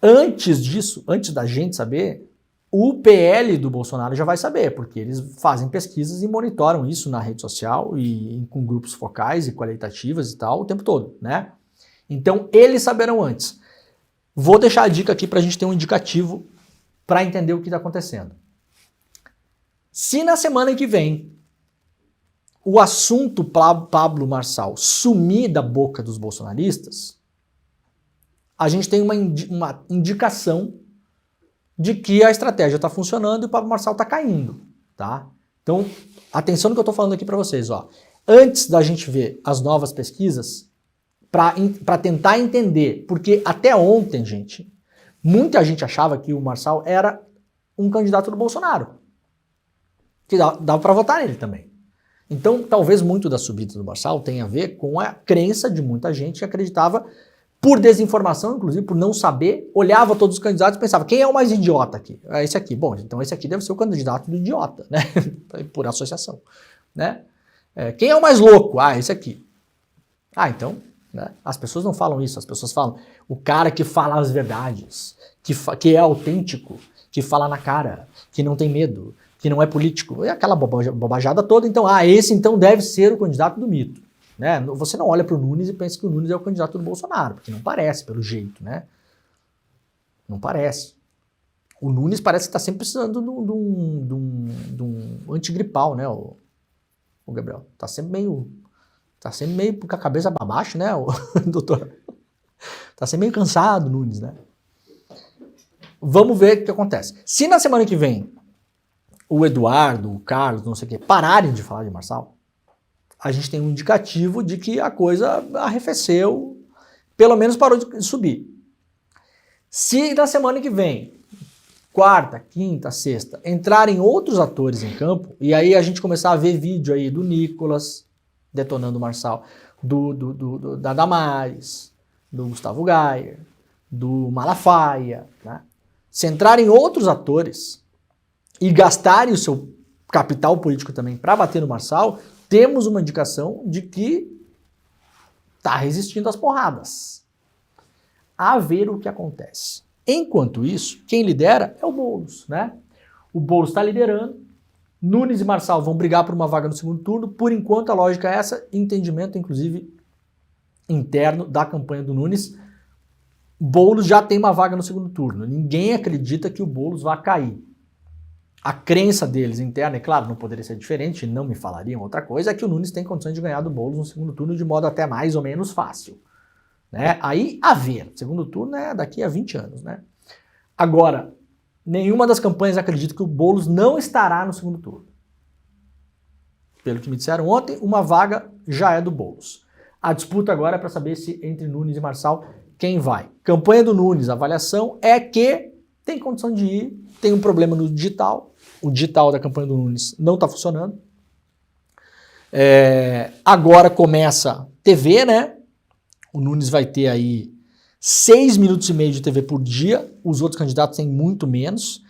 Antes disso, antes da gente saber, o PL do Bolsonaro já vai saber, porque eles fazem pesquisas e monitoram isso na rede social e com grupos focais e qualitativas e tal o tempo todo, né? Então, eles saberão antes. Vou deixar a dica aqui para a gente ter um indicativo para entender o que está acontecendo. Se na semana que vem o assunto Pablo Marçal sumir da boca dos bolsonaristas, a gente tem uma indicação de que a estratégia está funcionando e o Pablo Marçal está caindo, tá? Então, atenção no que eu estou falando aqui para vocês, ó. Antes da gente ver as novas pesquisas, para tentar entender, porque até ontem, gente, muita gente achava que o Marçal era um candidato do Bolsonaro, que dava para votar nele também. Então, talvez muito da subida do Marçal tenha a ver com a crença de muita gente que acreditava, por desinformação, inclusive, por não saber, olhava todos os candidatos e pensava, quem é o mais idiota aqui? É esse aqui. Bom, então esse aqui deve ser o candidato do idiota, né? Por associação, né? Quem é o mais louco? Ah, esse aqui. Ah, então, né? As pessoas não falam isso, as pessoas falam o cara que fala as verdades, que é autêntico, que fala na cara, que não tem medo, que não é político. É aquela bobajada toda. Então, esse então deve ser o candidato do mito. Né? Você não olha para o Nunes e pensa que o Nunes é o candidato do Bolsonaro, porque não parece, pelo jeito, né? Não parece. O Nunes parece que está sempre precisando de um antigripal, né, o Gabriel? Está sempre meio com a cabeça para baixo, né, o doutor? Está sempre meio cansado, o Nunes, né? Vamos ver o que acontece. Se na semana que vem o Eduardo, o Carlos, não sei o quê, pararem de falar de Marçal, a gente tem um indicativo de que a coisa arrefeceu, pelo menos parou de subir. Se na semana que vem, quarta, quinta, sexta, entrarem outros atores em campo, e aí a gente começar a ver vídeo aí do Nicolas detonando o Marçal, da Damares, do Gustavo Gayer, do Malafaia, né? Se entrarem outros atores e gastarem o seu capital político também para bater no Marçal, temos uma indicação de que está resistindo às porradas. A ver o que acontece. Enquanto isso, quem lidera é o Boulos, né? O Boulos está liderando, Nunes e Marçal vão brigar por uma vaga no segundo turno, por enquanto a lógica é essa, entendimento inclusive interno da campanha do Nunes. Boulos já tem uma vaga no segundo turno, ninguém acredita que o Boulos vá cair. A crença deles interna, é claro, não poderia ser diferente, não me falariam outra coisa, é que o Nunes tem condições de ganhar do Boulos no segundo turno de modo até mais ou menos fácil. Né? Aí, a ver. Segundo turno é daqui a 20 anos. Né? Agora, nenhuma das campanhas acredita que o Boulos não estará no segundo turno. Pelo que me disseram ontem, uma vaga já é do Boulos. A disputa agora é para saber se entre Nunes e Marçal, quem vai. Campanha do Nunes, a avaliação é que tem condição de ir, tem um problema no digital, o digital da campanha do Nunes não está funcionando. Agora começa TV, né? O Nunes vai ter aí 6 minutos e meio de TV por dia, os outros candidatos têm muito menos.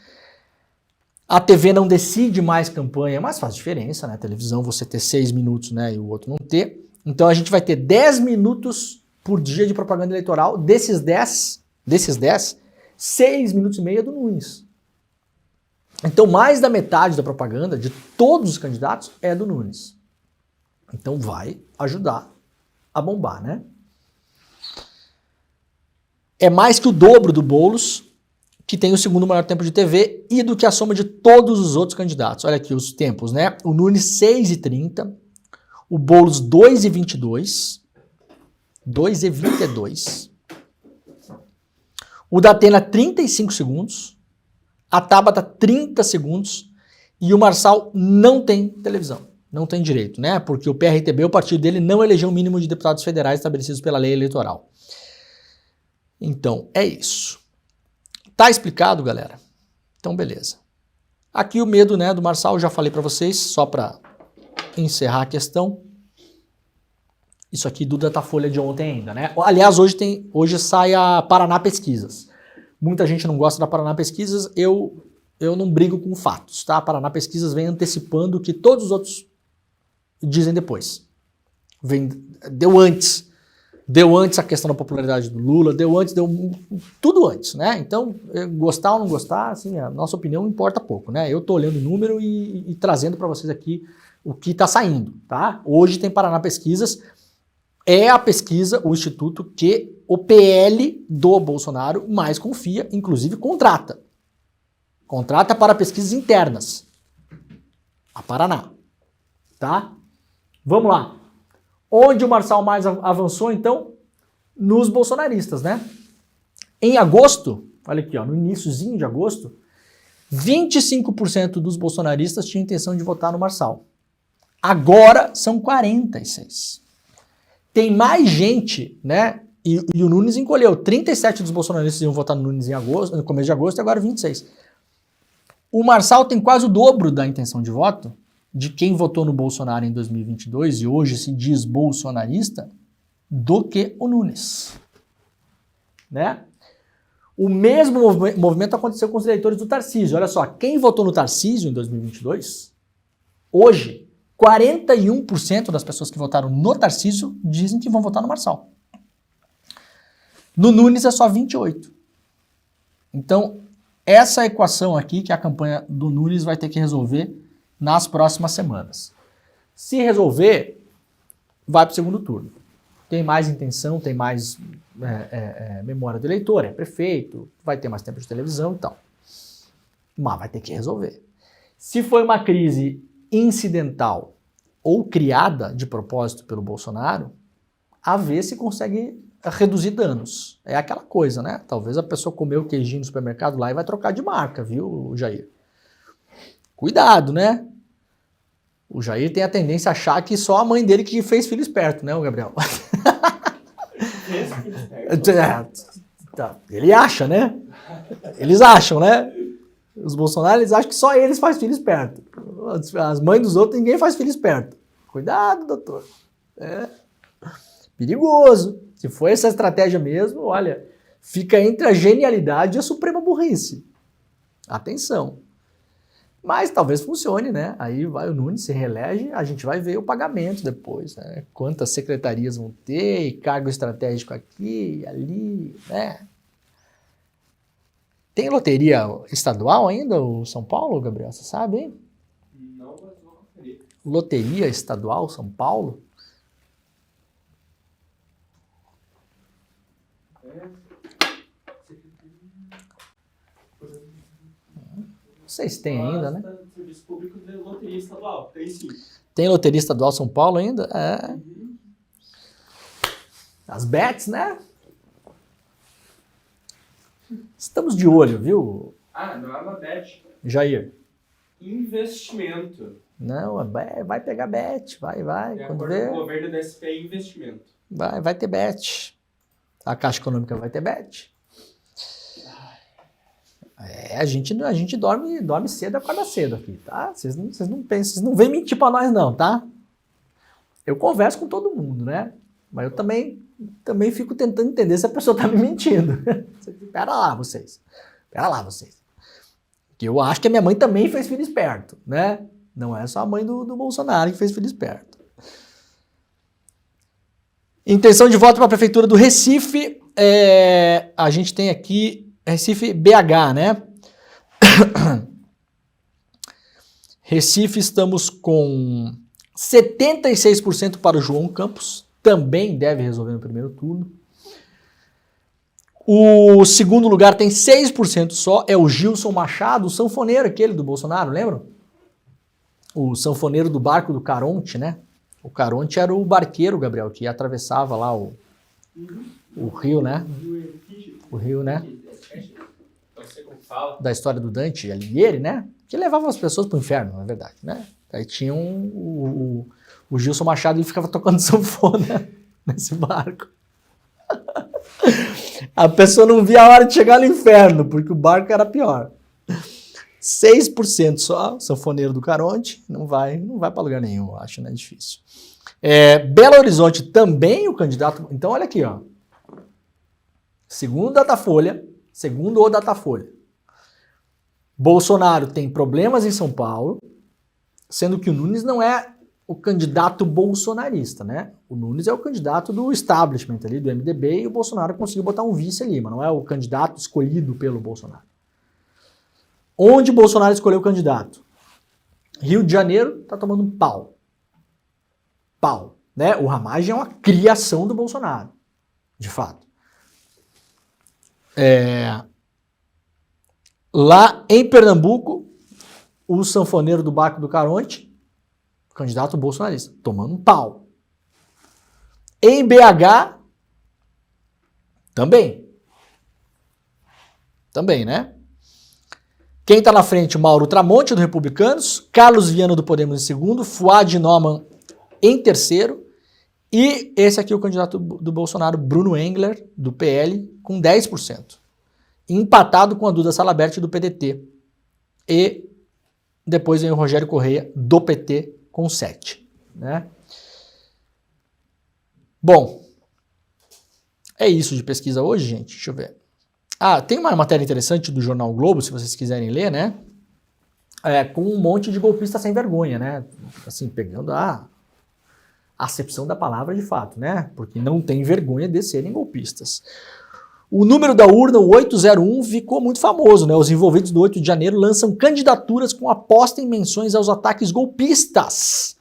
A TV não decide mais campanha, mas faz diferença, né? A televisão você ter 6 minutos, né, e o outro não ter. Então a gente vai ter 10 minutos por dia de propaganda eleitoral. Desses 10, 6 minutos e meio é do Nunes. Então mais da metade da propaganda de todos os candidatos é do Nunes. Então vai ajudar a bombar, né? É mais que o dobro do Boulos, que tem o segundo maior tempo de TV, e do que a soma de todos os outros candidatos. Olha aqui os tempos, né? O Nunes 6,30, o Boulos 2,22, 2,22. O Datena 35 segundos, a Tabata 30 segundos e o Marçal não tem televisão, não tem direito, né? Porque o PRTB, o partido dele, não elegeu o mínimo de deputados federais estabelecidos pela lei eleitoral. Então, é isso. Tá explicado, galera? Então, beleza. Aqui o medo, né, do Marçal, já falei para vocês, só para encerrar a questão. Isso aqui do Datafolha de ontem ainda, né? Aliás, hoje sai a Paraná Pesquisas. Muita gente não gosta da Paraná Pesquisas, eu não brigo com fatos, tá? A Paraná Pesquisas vem antecipando o que todos os outros dizem depois. Deu antes a questão da popularidade do Lula, deu tudo antes, né? Então, gostar ou não gostar, assim, a nossa opinião importa pouco, né? Eu tô olhando o número e trazendo para vocês aqui o que tá saindo, tá? Hoje tem Paraná Pesquisas, é a pesquisa, o instituto que o PL do Bolsonaro mais confia, inclusive contrata. Contrata para pesquisas internas. A Paraná. Tá? Vamos lá. Onde o Marçal mais avançou, então? Nos bolsonaristas, né? Em agosto, olha aqui, ó, no iniciozinho de agosto, 25% dos bolsonaristas tinham intenção de votar no Marçal. Agora são 46%. Tem mais gente, né? E o Nunes encolheu. 37 dos bolsonaristas iam votar no Nunes em agosto, no começo de agosto, e agora 26. O Marçal tem quase o dobro da intenção de voto de quem votou no Bolsonaro em 2022 e hoje se diz bolsonarista do que o Nunes. Né? O mesmo movimento aconteceu com os eleitores do Tarcísio. Olha só, quem votou no Tarcísio em 2022, hoje, 41% das pessoas que votaram no Tarcísio dizem que vão votar no Marçal. No Nunes é só 28%. Então, essa equação aqui que a campanha do Nunes vai ter que resolver nas próximas semanas. Se resolver, vai para o segundo turno. Tem mais intenção, tem mais memória do eleitor, é prefeito, vai ter mais tempo de televisão e tal. Mas vai ter que resolver. Se foi uma crise incidental ou criada de propósito pelo Bolsonaro, a ver se consegue reduzir danos. É aquela coisa, né? Talvez a pessoa comeu queijinho no supermercado lá e vai trocar de marca, viu, Jair? Cuidado, né? O Jair tem a tendência a achar que só a mãe dele que fez filho esperto, né, o Gabriel? Fez filho esperto. Ele acha, né? Eles acham, né? Os Bolsonaro, eles acham que só eles fazem filho esperto. As mães dos outros, ninguém faz filho esperto. Cuidado, doutor. É perigoso. Se for essa estratégia mesmo, olha, fica entre a genialidade e a suprema burrice. Atenção. Mas talvez funcione, né? Aí vai o Nunes, se reelege, a gente vai ver o pagamento depois, né? Quantas secretarias vão ter, e cargo estratégico aqui, ali, né? Tem loteria estadual ainda, o São Paulo, Gabriel? Você sabe, hein? Não, mas vou conferir. Loteria estadual São Paulo? Vocês têm ainda, né? Serviço Público de Loteria Estadual, tem sim. Tem loteria estadual São Paulo ainda? É. As bets, né? Estamos de olho, viu, Ah, não é uma bet. Jair? Investimento. Não, vai pegar bet, vai. De Quando acordo vê, com o governo da SP é investimento. vai ter bet. A Caixa Econômica vai ter bet. A gente dorme cedo e acorda cedo aqui, tá? Vocês não pensam, vocês não vêm mentir pra nós não, tá? Eu converso com todo mundo, né? Mas eu também fico tentando entender se a pessoa tá me mentindo. Pera lá, vocês. Que eu acho que a minha mãe também fez filho esperto, né? Não é só a mãe do Bolsonaro que fez filho esperto. Intenção de voto para a Prefeitura do Recife. A gente tem aqui Recife BH, né? Recife, estamos com 76% para o João Campos. Também deve resolver no primeiro turno. O segundo lugar tem 6% só. É o Gilson Machado, o sanfoneiro aquele do Bolsonaro, lembram? O sanfoneiro do barco do Caronte, né? O Caronte era o barqueiro, Gabriel, que atravessava lá o rio, né? O rio, né? Da história do Dante Alighieri, né? Que levava as pessoas pro inferno, na verdade, né? Aí tinha o Gilson Machado, ele ficava tocando sanfona nesse barco. A pessoa não via a hora de chegar no inferno, porque o barco era pior. 6% só, sanfoneiro do Caronte, não vai para lugar nenhum, eu acho, né? Difícil. Belo Horizonte também o candidato. Então, olha aqui, ó. Segundo o Datafolha, Bolsonaro tem problemas em São Paulo, sendo que o Nunes não é o candidato bolsonarista, né? O Nunes é o candidato do establishment ali, do MDB, e o Bolsonaro conseguiu botar um vice ali, mas não é o candidato escolhido pelo Bolsonaro. Onde Bolsonaro escolheu o candidato? Rio de Janeiro tá tomando um pau. Pau, né? O Ramagem é uma criação do Bolsonaro, de fato. Lá em Pernambuco, o sanfoneiro do barco do Caronte, candidato bolsonarista, tomando um pau. Em BH, também, né? Quem está na frente? Mauro Tramonte, do Republicanos, Carlos Viana, do Podemos, em segundo, Fuad Noman em terceiro, e esse aqui é o candidato do Bolsonaro, Bruno Engler, do PL, com 10%. Empatado com a Duda Salabert, do PDT. E depois vem o Rogério Correia, do PT, com 7%. Né? Bom, é isso de pesquisa hoje, gente. Deixa eu ver. Tem uma matéria interessante do Jornal Globo, se vocês quiserem ler, né? Com um monte de golpistas sem vergonha, né? Assim, pegando a acepção da palavra de fato, né? Porque não tem vergonha de serem golpistas. O número da urna, o 801, ficou muito famoso, né? Os envolvidos do 8 de janeiro lançam candidaturas com aposta em menções aos ataques golpistas.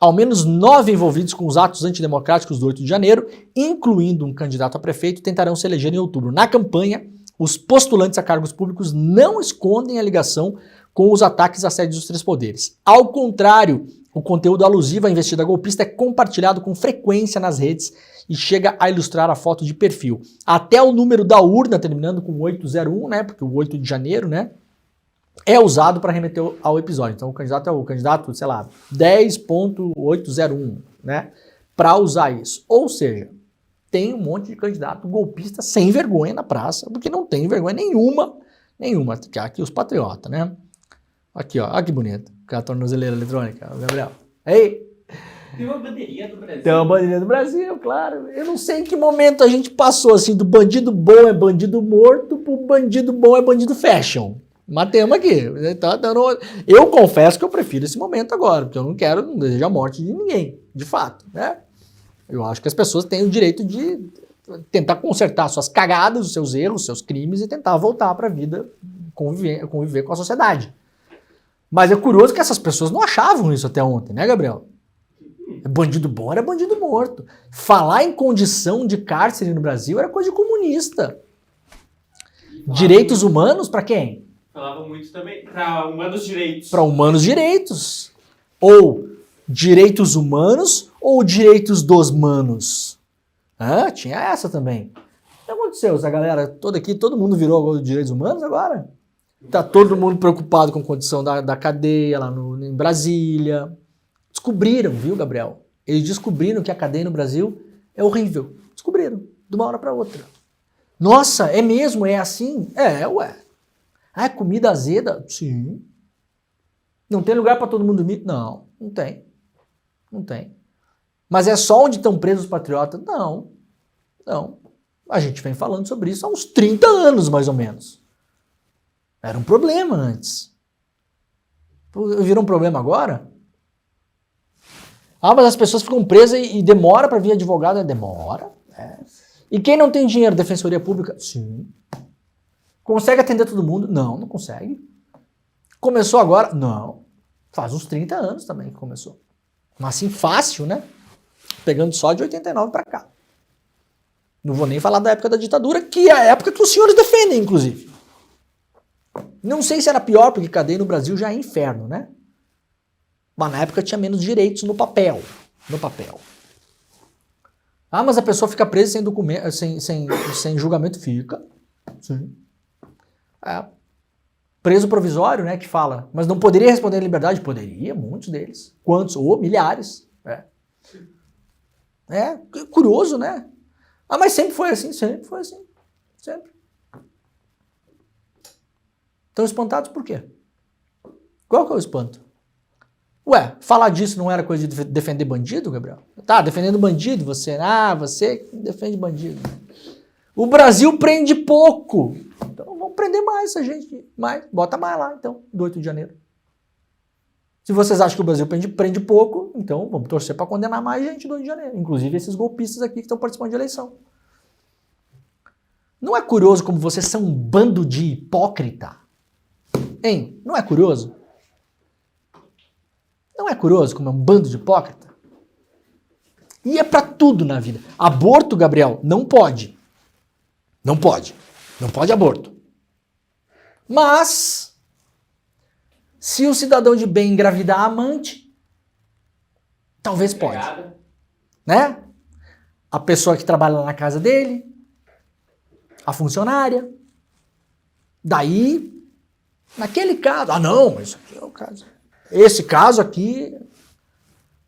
Ao menos 9 envolvidos com os atos antidemocráticos do 8 de janeiro, incluindo um candidato a prefeito, tentarão se eleger em outubro. Na campanha, os postulantes a cargos públicos não escondem a ligação com os ataques à sede dos três poderes. Ao contrário, o conteúdo alusivo à investida golpista é compartilhado com frequência nas redes e chega a ilustrar a foto de perfil. Até o número da urna, terminando com 801, né? Porque o 8 de janeiro, né? É usado para remeter ao episódio. Então o candidato é o candidato, sei lá, 10.801, né? Para usar isso. Ou seja, tem um monte de candidato golpista sem vergonha na praça, porque não tem vergonha nenhuma. Aqui os patriotas, né? Aqui, ó, olha que bonito. Com a tornozeleira eletrônica, Gabriel. Ei! Tem uma bandeirinha do Brasil. Tem uma bandeirinha do Brasil, claro. Eu não sei em que momento a gente passou, assim, do bandido bom é bandido morto pro bandido bom é bandido fashion. Matemos aqui. Eu confesso que eu prefiro esse momento agora, porque eu não desejo a morte de ninguém, de fato, né? Eu acho que as pessoas têm o direito de tentar consertar suas cagadas, os seus erros, os seus crimes e tentar voltar para a vida, conviver com a sociedade. Mas é curioso que essas pessoas não achavam isso até ontem, né, Gabriel? Bandido bom era bandido morto. Falar em condição de cárcere no Brasil era coisa de comunista. Direitos humanos para quem? Falava muito também para humanos direitos. Para humanos direitos. Ou direitos humanos ou direitos dos manos. Tinha essa também. que aconteceu? Essa galera toda aqui, todo mundo virou direitos humanos agora? Tá todo mundo preocupado com a condição da cadeia lá em Brasília. Descobriram, viu, Gabriel? Eles descobriram que a cadeia no Brasil é horrível. Descobriram, de uma hora para outra. Nossa, é mesmo? É assim? É, ué. Ah, é comida azeda? Sim. Não tem lugar para todo mundo dormir? Não, não tem. Não tem. Mas é só onde estão presos os patriotas? Não. Não. A gente vem falando sobre isso há uns 30 anos, mais ou menos. Era um problema antes. Virou um problema agora? Ah, mas as pessoas ficam presas e demora para vir advogado? Demora. É. E quem não tem dinheiro? Defensoria Pública? Sim. Consegue atender todo mundo? Não, não consegue. Começou agora? Não. Faz uns 30 anos também que começou. Mas assim, fácil, né? Pegando só de 89 para cá. Não vou nem falar da época da ditadura, que é a época que os senhores defendem, inclusive. Não sei se era pior, porque cadeia no Brasil já é inferno, né? Mas na época tinha menos direitos no papel. No papel. Ah, mas a pessoa fica presa sem documento, sem julgamento? Fica. Sim. É. Preso provisório, né, que fala. Mas não poderia responder em liberdade? Poderia, muitos deles. Quantos? Ou milhares. É curioso, né? Ah, mas sempre foi assim, sempre foi assim. Sempre. Estão espantados por quê? Qual que é o espanto? Ué, falar disso não era coisa de defender bandido, Gabriel? Tá, defendendo bandido, você defende bandido. O Brasil prende pouco. Então vamos prender mais essa gente. Bota mais lá, então, do 8 de janeiro. Se vocês acham que o Brasil prende pouco, então vamos torcer para condenar mais gente do 8 de janeiro. Inclusive esses golpistas aqui que estão participando de eleição. Não é curioso como vocês são um bando de hipócrita? Hein? Não é curioso? Não é curioso como é um bando de hipócrita? E é pra tudo na vida. Aborto, Gabriel, não pode. Não pode. Não pode aborto. Mas, se o cidadão de bem engravidar a amante, talvez pode. Né? A pessoa que trabalha na casa dele, a funcionária. Daí, naquele caso, não, mas isso aqui é o caso. Esse caso aqui,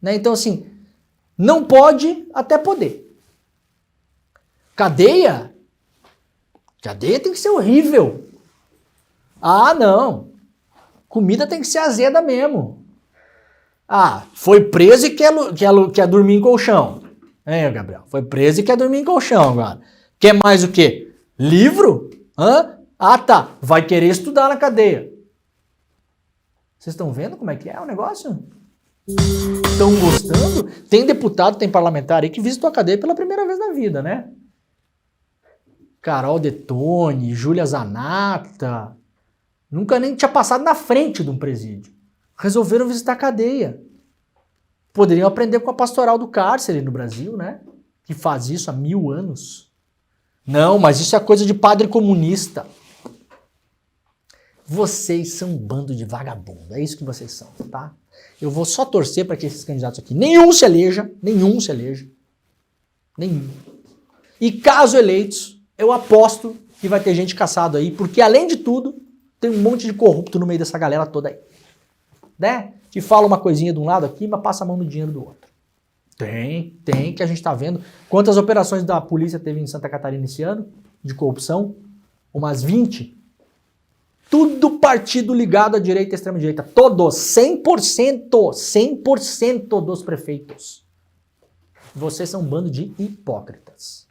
né? Então assim, não pode até poder. Cadeia tem que ser horrível. Ah, não. Comida tem que ser azeda mesmo. Ah, foi preso e quer dormir em colchão. Hein, Gabriel? Foi preso e quer dormir em colchão agora. Quer mais o quê? Livro? Hã? Ah, tá. Vai querer estudar na cadeia. Vocês estão vendo como é que é o negócio? Estão gostando? Tem deputado, tem parlamentar aí que visitou a cadeia pela primeira vez na vida, né? Carol Detone, Júlia Zanata. Nunca nem tinha passado na frente de um presídio. Resolveram visitar a cadeia. Poderiam aprender com a pastoral do cárcere no Brasil, né? Que faz isso há 1000 anos. Não, mas isso é coisa de padre comunista. Vocês são um bando de vagabundo, é isso que vocês são, tá? Eu vou só torcer para que esses candidatos aqui, nenhum se eleja. Nenhum. E caso eleitos, eu aposto que vai ter gente caçado aí, porque além de tudo, tem um monte de corrupto no meio dessa galera toda aí. Né? Que fala uma coisinha de um lado aqui, mas passa a mão no dinheiro do outro. Tem, que a gente tá vendo. Quantas operações da polícia teve em Santa Catarina esse ano, de corrupção? Umas 20. Tudo partido ligado à direita e à extrema-direita. Todos, 100% dos prefeitos. Vocês são um bando de hipócritas.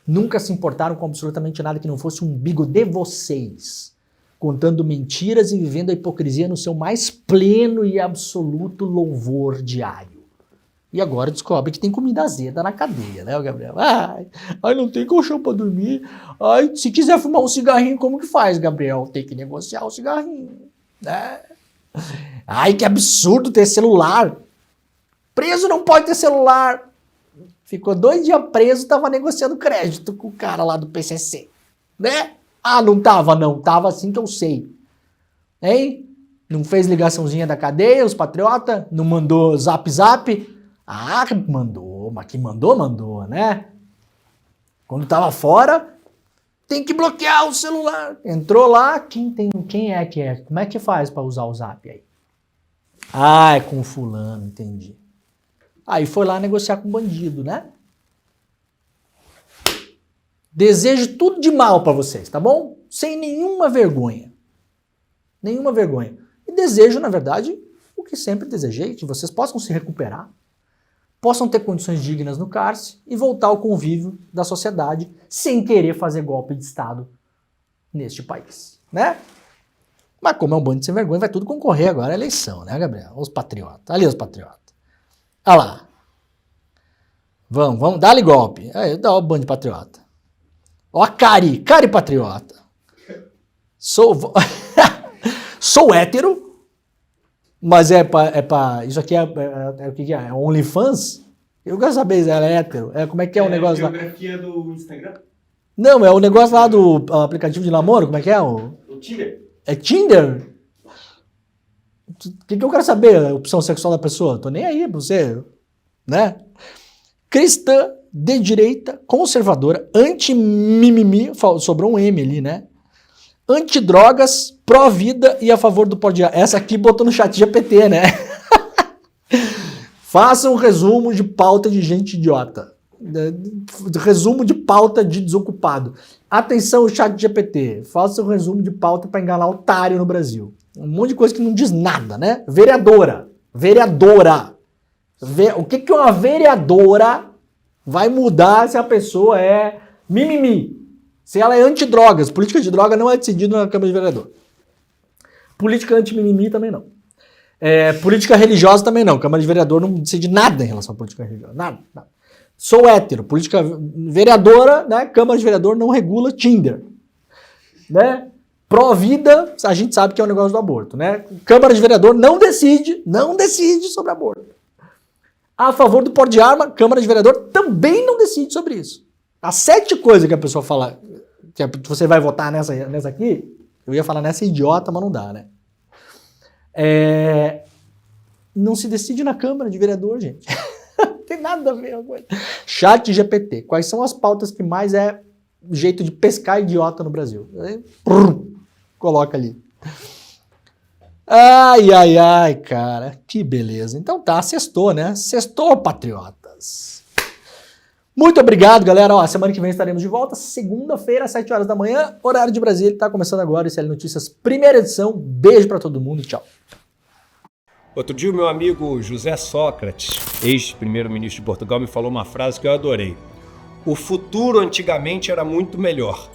Nunca se importaram com absolutamente nada que não fosse um umbigo de vocês. Contando mentiras e vivendo a hipocrisia no seu mais pleno e absoluto louvor diário. E agora descobre que tem comida azeda na cadeia, né, Gabriel? Ai, não tem colchão pra dormir. Ai, se quiser fumar um cigarrinho, como que faz, Gabriel? Tem que negociar o cigarrinho, né? Ai, que absurdo ter celular. Preso não pode ter celular. Ficou 2 dias preso, tava negociando crédito com o cara lá do PCC, né? Ah, não tava, não. Tava assim que eu sei. Hein? Não fez ligaçãozinha da cadeia, os patriota? Não mandou zap? Ah, mandou, mas que mandou, né? Quando tava fora, tem que bloquear o celular. Entrou lá, quem é que é? Como é que faz para usar o Zap aí? Ah, é com o fulano, entendi. Aí foi lá negociar com o bandido, né? Desejo tudo de mal para vocês, tá bom? Sem nenhuma vergonha. Nenhuma vergonha. E desejo, na verdade, o que sempre desejei, que vocês possam se recuperar, possam ter condições dignas no cárcere e voltar ao convívio da sociedade sem querer fazer golpe de Estado neste país, né? Mas como é um bando de sem vergonha, vai tudo concorrer agora à eleição, né, Gabriel? Os patriotas. Ali os patriotas. Olha lá. Vamos, dá-lhe golpe. Aí, dá o bando de patriota. Ó a Cari patriota. Sou hétero, mas isso aqui é o que é? É OnlyFans? Eu quero saber se ela é hétero. Como é que é o negócio lá? A biografia do Instagram? Não, é o negócio lá do aplicativo de namoro, como é que é? O Tinder. É Tinder? O que eu quero saber? A opção sexual da pessoa? Tô nem aí pra você, né? Cristã, de direita, conservadora, anti-mimimi, sobrou um M ali, né? Antidrogas, pró-vida e a favor do pó de ar. Essa aqui botou no chat GPT, né? Faça um resumo de pauta de gente idiota. Resumo de pauta de desocupado. Atenção, chat GPT. Faça um resumo de pauta para enganar otário no Brasil. Um monte de coisa que não diz nada, né? Vereadora. O que uma vereadora vai mudar se a pessoa é mimimi? Se ela é antidrogas. Política de droga não é decidido na Câmara de Vereador. Política anti-mimimi também não. Política religiosa também não. Câmara de Vereador não decide nada em relação à política religiosa. Nada. Sou hétero. Política vereadora, né? Câmara de Vereador não regula Tinder. Né? Pró-vida, a gente sabe que é um negócio do aborto, né? Câmara de Vereador não decide sobre aborto. A favor do porte de arma, Câmara de Vereador também não decide sobre isso. As 7 coisas que a pessoa fala, que você vai votar nessa aqui, eu ia falar nessa idiota, mas não dá, né? Não se decide na Câmara de Vereador, gente. Não tem nada a ver com isso. Chat GPT. Quais são as pautas que mais é jeito de pescar idiota no Brasil? Coloca ali. Ai, cara. Que beleza. Então tá, sextou, né? Sextou, patriotas. Muito obrigado, galera. Ó, semana que vem estaremos de volta. Segunda-feira, às 7 horas da manhã. Horário de Brasília. Tá começando agora o ICL Notícias, primeira edição. Beijo pra todo mundo. Tchau. Outro dia o meu amigo José Sócrates, ex-primeiro-ministro de Portugal, me falou uma frase que eu adorei. O futuro antigamente era muito melhor.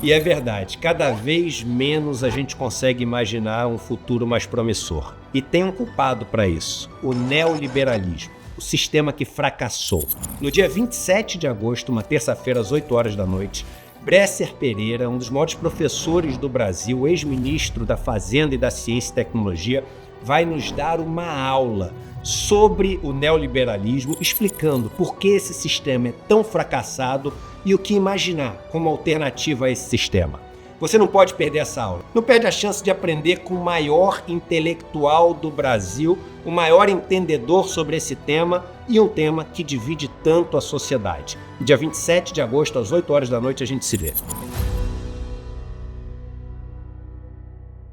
E é verdade, cada vez menos a gente consegue imaginar um futuro mais promissor. E tem um culpado para isso, o neoliberalismo, o sistema que fracassou. No dia 27 de agosto, uma terça-feira às 8 horas da noite, Bresser Pereira, um dos maiores professores do Brasil, ex-ministro da Fazenda e da Ciência e Tecnologia, vai nos dar uma aula sobre o neoliberalismo, explicando por que esse sistema é tão fracassado e o que imaginar como alternativa a esse sistema. Você não pode perder essa aula. Não perde a chance de aprender com o maior intelectual do Brasil, o maior entendedor sobre esse tema e um tema que divide tanto a sociedade. Dia 27 de agosto, às 8 horas da noite, a gente se vê.